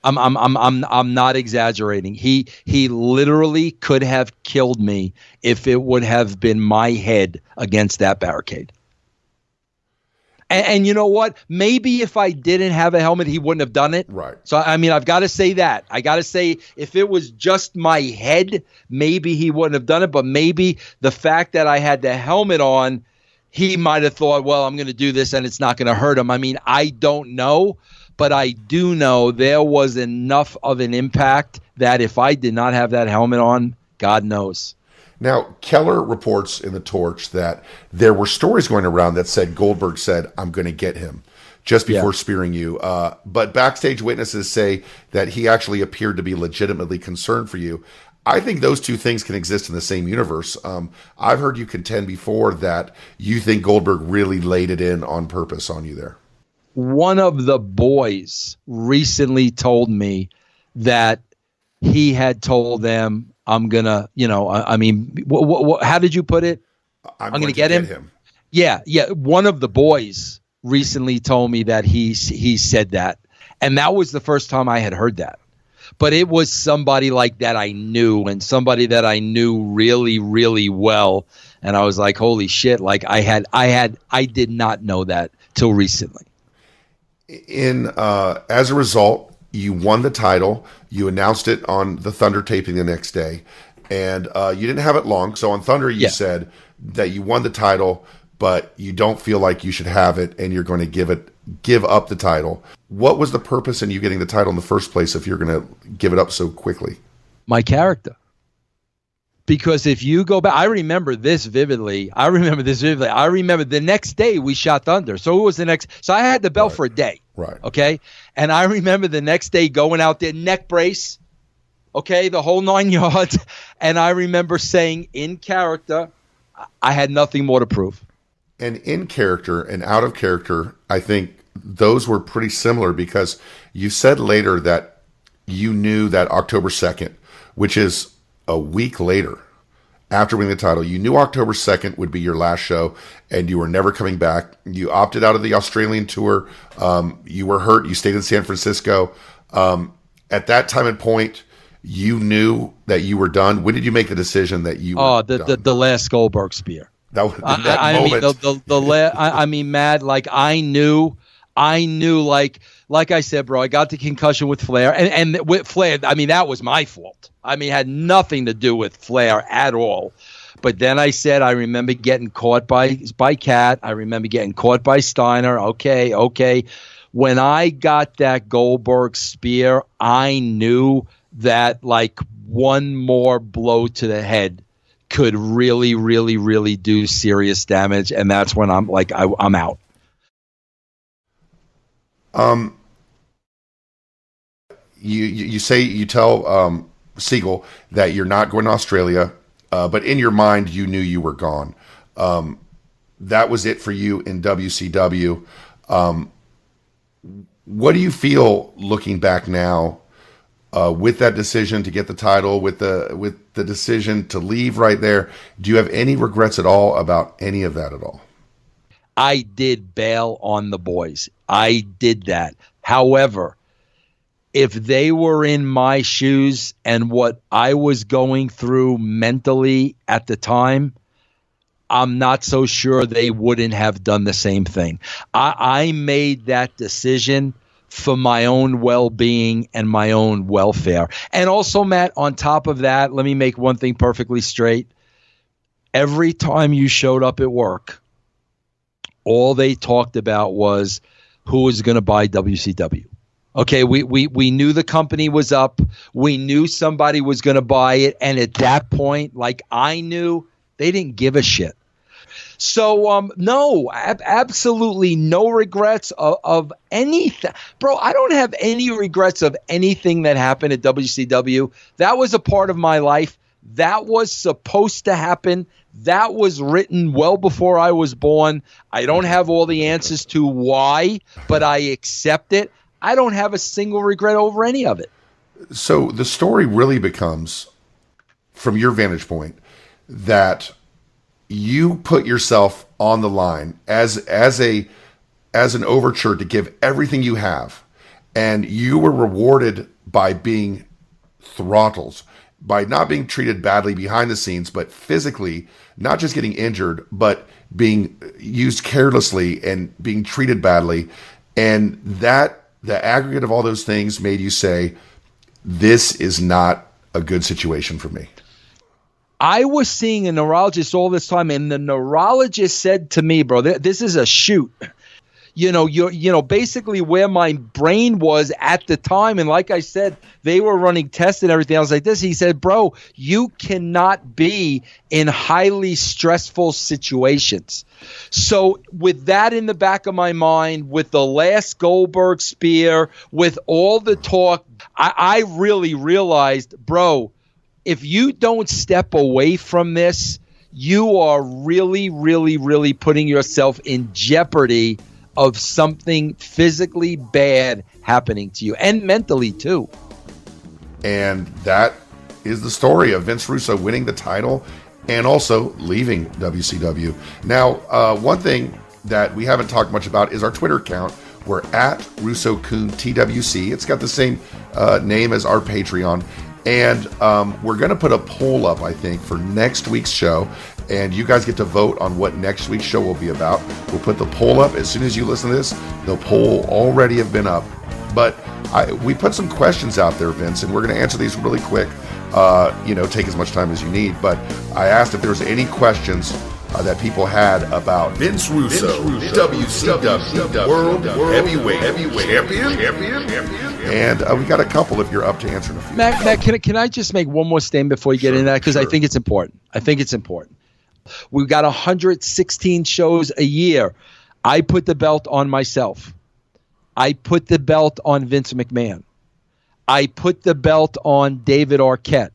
I'm not exaggerating. He literally could have killed me if it would have been my head against that barricade. And you know what? Maybe if I didn't have a helmet, he wouldn't have done it. Right. So, I've got to say that. I got to say, if it was just my head, maybe he wouldn't have done it. But maybe the fact that I had the helmet on, he might have thought, well, I'm going to do this and it's not going to hurt him. I don't know. But I do know there was enough of an impact that if I did not have that helmet on, God knows. Now, Keller reports in the Torch that there were stories going around that said Goldberg said, I'm going to get him just before spearing you. But backstage witnesses say that he actually appeared to be legitimately concerned for you. I think those two things can exist in the same universe. I've heard you contend before that you think Goldberg really laid it in on purpose on you there. One of the boys recently told me that he had told them, I'm going to, how did you put it? I'm going to get him. Yeah. One of the boys recently told me that he said that. And that was the first time I had heard that. But it was somebody like that I knew, and somebody that I knew really, really well. And I was like, holy shit. Like I did not know that till recently. As a result, you won the title. You announced it on the Thunder taping the next day, and you didn't have it long. So on Thunder, you said that you won the title, but you don't feel like you should have it, and you're going to give up the title. What was the purpose in you getting the title in the first place if you're going to give it up so quickly? My character. Because if you go back, I remember this vividly. I remember the next day we shot Thunder. So it was so I had the belt for a day. Right. Okay. And I remember the next day going out there, neck brace. Okay. The whole 9 yards. And I remember saying in character, I had nothing more to prove. And in character and out of character, I think those were pretty similar because you said later that you knew that October 2nd, which is a week later, after winning the title, you knew October 2nd would be your last show, and you were never coming back. You opted out of the Australian tour. You were hurt. You stayed in San Francisco. At that time and point, you knew that you were done. When did you make the decision that you were done? The last Goldberg spear. That was moment. Matt, like I knew, like I said, bro, I got the concussion with Flair, and with Flair, that was my fault. It had nothing to do with Flair at all. But then I said, I remember getting caught by Cat. I remember getting caught by Steiner. Okay. When I got that Goldberg spear, I knew that like one more blow to the head could really, really, really do serious damage. And that's when I'm like, I'm out. You tell Siegel that you're not going to Australia, but in your mind you knew you were gone. That was it for you in WCW. What do you feel looking back now with that decision to get the title, with the decision to leave right there? Do you have any regrets at all about any of that at all? I did bail on the boys. I did that. However, if they were in my shoes and what I was going through mentally at the time, I'm not so sure they wouldn't have done the same thing. I made that decision for my own well-being and my own welfare. And also, Matt, on top of that, let me make one thing perfectly straight. Every time you showed up at work, all they talked about was who was going to buy WCW. Okay, we knew the company was up. We knew somebody was going to buy it. And at that point, like I knew, they didn't give a shit. So, no, absolutely no regrets of anything. Bro, I don't have any regrets of anything that happened at WCW. That was a part of my life. That was supposed to happen. That was written well before I was born. I don't have all the answers to why, but I accept it. I don't have a single regret over any of it. So the story really becomes, from your vantage point, that you put yourself on the line as an overture to give everything you have, and you were rewarded by being throttled, by not being treated badly behind the scenes, but physically, not just getting injured, but being used carelessly and being treated badly. And that the aggregate of all those things made you say, this is not a good situation for me. I was seeing a neurologist all this time, and the neurologist said to me, bro, this is a shoot. Basically where my brain was at the time. And like I said, they were running tests and everything else like this. He said, bro, you cannot be in highly stressful situations. So with that in the back of my mind, with the last Goldberg spear, with all the talk, I really realized, bro, if you don't step away from this, you are really, really, really putting yourself in jeopardy of something physically bad happening to you, and mentally too. And that is the story of Vince Russo winning the title and also leaving WCW. Now, one thing that we haven't talked much about is our Twitter account. We're at Russo Koon TWC. It's got the same name as our Patreon. And we're going to put a poll up, I think, for next week's show. And you guys get to vote on what next week's show will be about. We'll put the poll up as soon as you listen to this. The poll will already have been up. But we put some questions out there, Vince, and we're going to answer these really quick. Take as much time as you need. But I asked if there was any questions that people had about Vince Russo, WCW World Heavyweight Champion. And we got a couple if you're up to answering a few. Matt, can I just make one more statement before you get into that? Because I think it's important. We've got 116 shows a year. I put the belt on myself. I put the belt on Vince McMahon. I put the belt on David Arquette.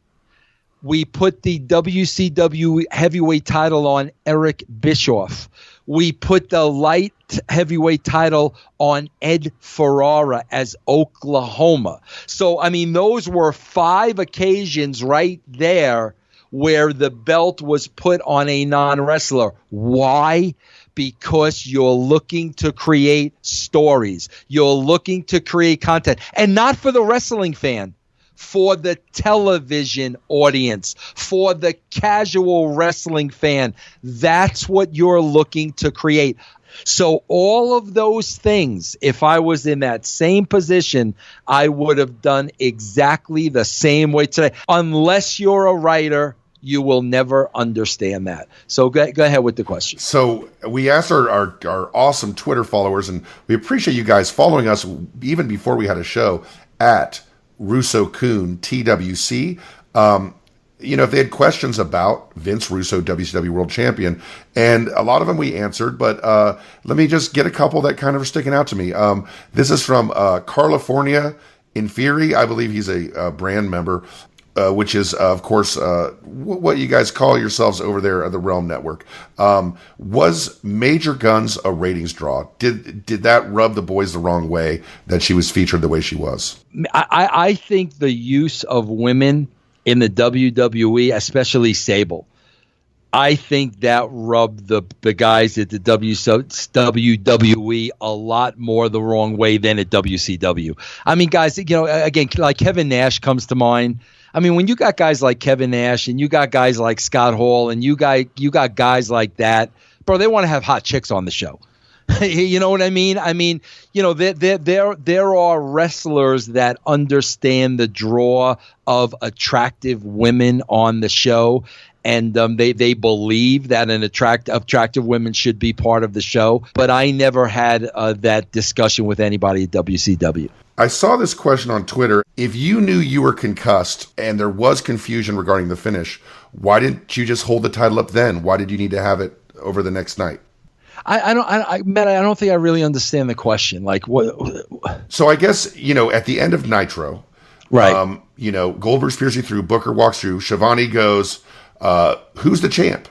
We put the WCW heavyweight title on Eric Bischoff. We put the light heavyweight title on Ed Ferrara as Oklahoma. So, I mean, those were 5 occasions right there where the belt was put on a non-wrestler. Why? Because you're looking to create stories. You're looking to create content. And not for the wrestling fan, for the television audience, for the casual wrestling fan. That's what you're looking to create. So all of those things, if I was in that same position, I would have done exactly the same way today. Unless you're a writer, you will never understand that. So go ahead with the question. So we asked our awesome Twitter followers, and we appreciate you guys following us even before we had a show at Russo Koon TWC. If they had questions about Vince Russo, WCW World Champion, and a lot of them we answered, but let me just get a couple that kind of are sticking out to me. This is from California Inferi. I believe he's a brand member, which is, of course, what you guys call yourselves over there at the Realm Network. Was Major Guns a ratings draw? Did that rub the boys the wrong way that she was featured the way she was? I think the use of women in the WWE, especially Sable, I think that rubbed the guys at the WWE a lot more the wrong way than at WCW. I mean, guys, again, like Kevin Nash comes to mind. I mean, when you got guys like Kevin Nash and you got guys like Scott Hall and you got guys like that, bro, they want to have hot chicks on the show. You know what I mean? I mean, there are wrestlers that understand the draw of attractive women on the show, and they believe that attractive women should be part of the show. But I never had that discussion with anybody at WCW. I saw this question on Twitter. If you knew you were concussed and there was confusion regarding the finish, why didn't you just hold the title up then? Why did you need to have it over the next night? Matt, I don't think I really understand the question. Like what? So I guess, at the end of Nitro, right? Goldberg spears you through, Booker walks through, Shivani goes, who's the champ?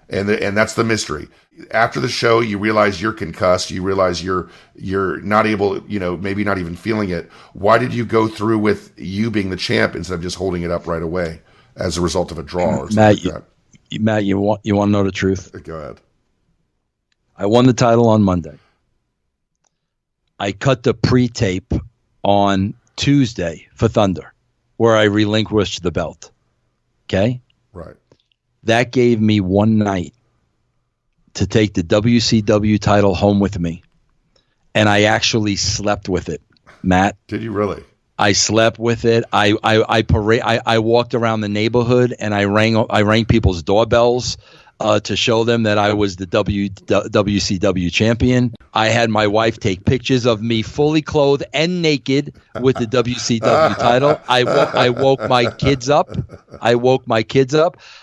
and that's the mystery. After the show, you realize you're concussed. You realize you're not able, maybe not even feeling it. Why did you go through with you being the champ instead of just holding it up right away as a result of a draw or something like that? Matt, you want to know the truth? Go ahead. I won the title on Monday. I cut the pre-tape on Tuesday for Thunder, where I relinquished the belt. Okay? Right. That gave me one night to take the WCW title home with me. And I actually slept with it, Matt. Did you really? I slept with it. I walked around the neighborhood and I rang people's doorbells to show them that I was the WCW champion. I had my wife take pictures of me fully clothed and naked with the WCW title. I woke my kids up.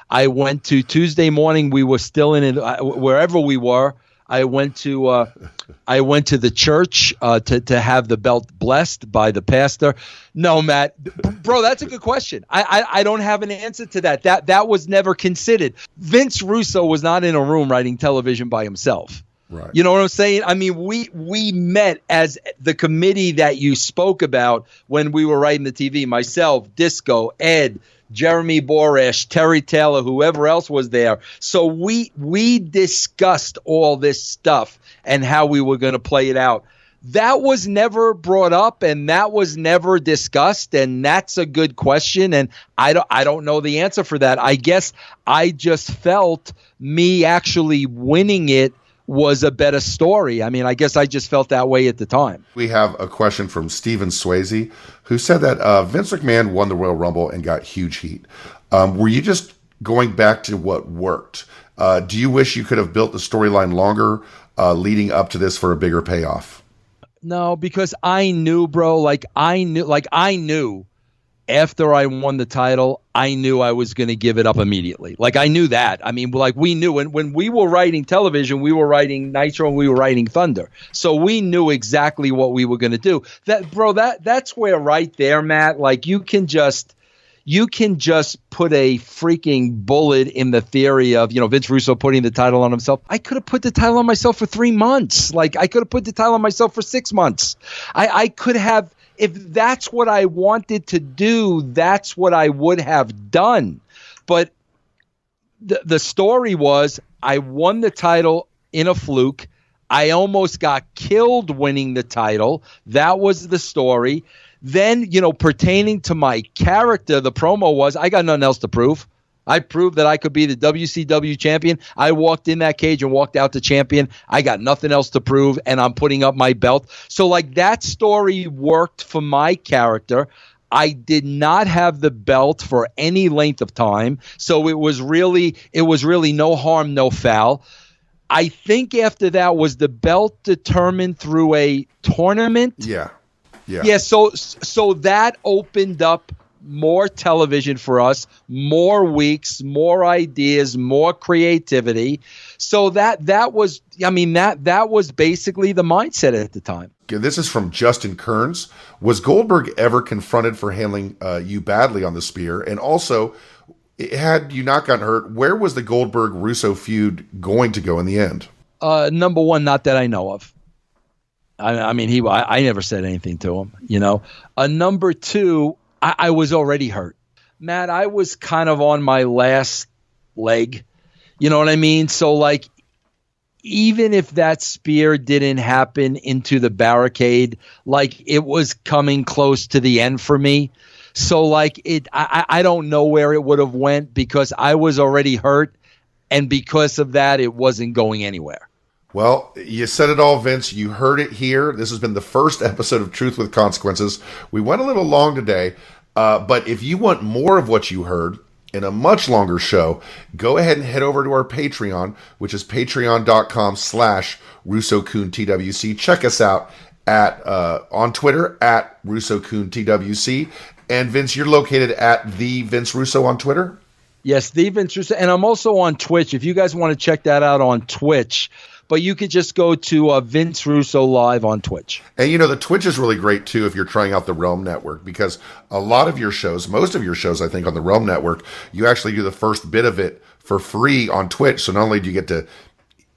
I went to Tuesday morning. We were still in it, wherever we were. I went to the church to have the belt blessed by the pastor. No, Matt, bro, that's a good question. I don't have an answer to that. That was never considered. Vince Russo was not in a room writing television by himself. Right. You know what I'm saying? I mean, we met as the committee that you spoke about when we were writing the TV. Myself, Disco, Ed, Jeremy Boresh, Terry Taylor, whoever else was there. So we discussed all this stuff and how we were going to play it out. That was never brought up and that was never discussed, and that's a good question, and I don't know the answer for that. I guess I just felt me actually winning it was a better story. I mean, I guess I just felt that way at the time. We have a question from Steven Swayze, who said that Vince McMahon won the Royal Rumble and got huge heat. Were you just going back to what worked? Do you wish you could have built the storyline longer leading up to this for a bigger payoff? No, because I knew, bro, I knew after I won the title, I knew I was going to give it up immediately. I knew that. I mean, we knew when we were writing television, we were writing Nitro and we were writing Thunder. So we knew exactly what we were going to do. That's where right there, Matt, you can just put a freaking bullet in the theory of, Vince Russo putting the title on himself. I could have put the title on myself for 3 months. I could have put the title on myself for 6 months. I could have. If that's what I wanted to do, that's what I would have done. But the story was I won the title in a fluke. I almost got killed winning the title. That was the story. Then, pertaining to my character, the promo was I got nothing else to prove. I proved that I could be the WCW champion. I walked in that cage and walked out the champion. I got nothing else to prove, and I'm putting up my belt. So, that story worked for my character. I did not have the belt for any length of time, so it was really no harm, no foul. I think after that was the belt determined through a tournament. Yeah. So that opened up more television for us, more weeks, more ideas, more creativity. So that was basically the mindset at the time. Okay, this is from Justin Kearns. Was Goldberg ever confronted for handling you badly on the spear? And also, had you not gotten hurt, where was the Goldberg-Russo feud going to go in the end? Number one, not that I know of. I never said anything to him, Number two, I was already hurt. Matt, I was kind of on my last leg. You know what I mean? So, even if that spear didn't happen into the barricade, it was coming close to the end for me. So, I don't know where it would have went because I was already hurt. And because of that, it wasn't going anywhere. Well, you said it all, Vince. You heard it here. This has been the first episode of Truth with Consequences. We went a little long today, but if you want more of what you heard in a much longer show, go ahead and head over to our Patreon, which is patreon.com/RussoCoonTWC. Check us out on Twitter at RussoCoonTWC. And Vince, you're located at the Vince Russo on Twitter? Yes, the Vince Russo. And I'm also on Twitch. If you guys want to check that out on Twitch, but you could just go to Vince Russo Live on Twitch. And, the Twitch is really great, too, if you're trying out the Realm Network, because a lot of your shows, most of your shows, I think, on the Realm Network, you actually do the first bit of it for free on Twitch. So not only do you get to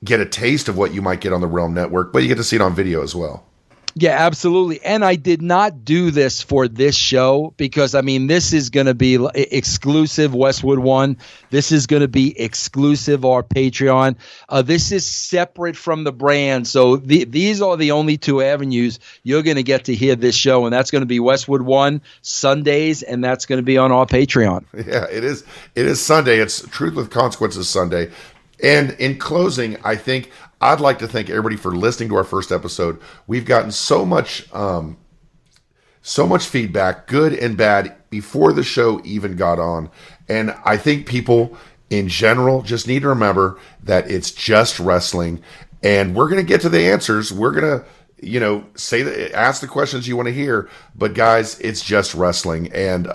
get a taste of what you might get on the Realm Network, but you get to see it on video as well. Yeah, absolutely. And I did not do this for this show because, I mean, this is going to be exclusive Westwood One. This is going to be exclusive our Patreon. This is separate from the brand. So these are the only two avenues you're going to get to hear this show. And that's going to be Westwood One Sundays, and that's going to be on our Patreon. Yeah, it is. It is Sunday. It's Truth with Consequences Sunday. And in closing, I think I'd like to thank everybody for listening to our first episode. We've gotten so much feedback, good and bad, before the show even got on. And I think people in general just need to remember that it's just wrestling, and we're going to get to the answers. We're going to, ask the questions you want to hear, but guys, it's just wrestling. And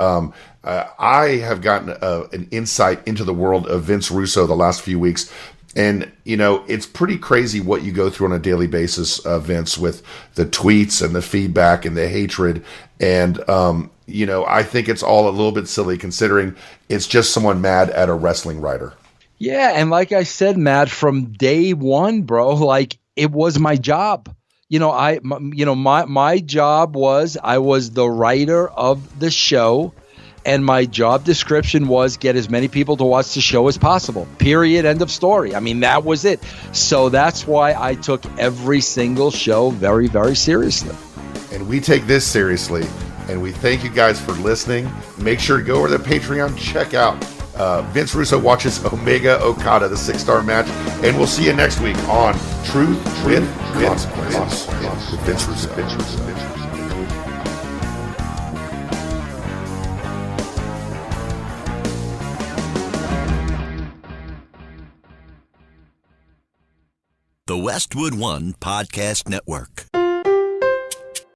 I have gotten an insight into the world of Vince Russo the last few weeks. And, it's pretty crazy what you go through on a daily basis, Vince, with the tweets and the feedback and the hatred. And, I think it's all a little bit silly considering it's just someone mad at a wrestling writer. Yeah. And like I said, Matt, from day one, bro, like it was my job. My job was I was the writer of the show. And my job description was get as many people to watch the show as possible. Period. End of story. I mean, that was it. So that's why I took every single show very, very seriously. And we take this seriously. And we thank you guys for listening. Make sure to go over to the Patreon. Check out Vince Russo watches Omega Okada, the 6-star match. And we'll see you next week on Truth with Consequences with Vince Russo. The Westwood One Podcast Network.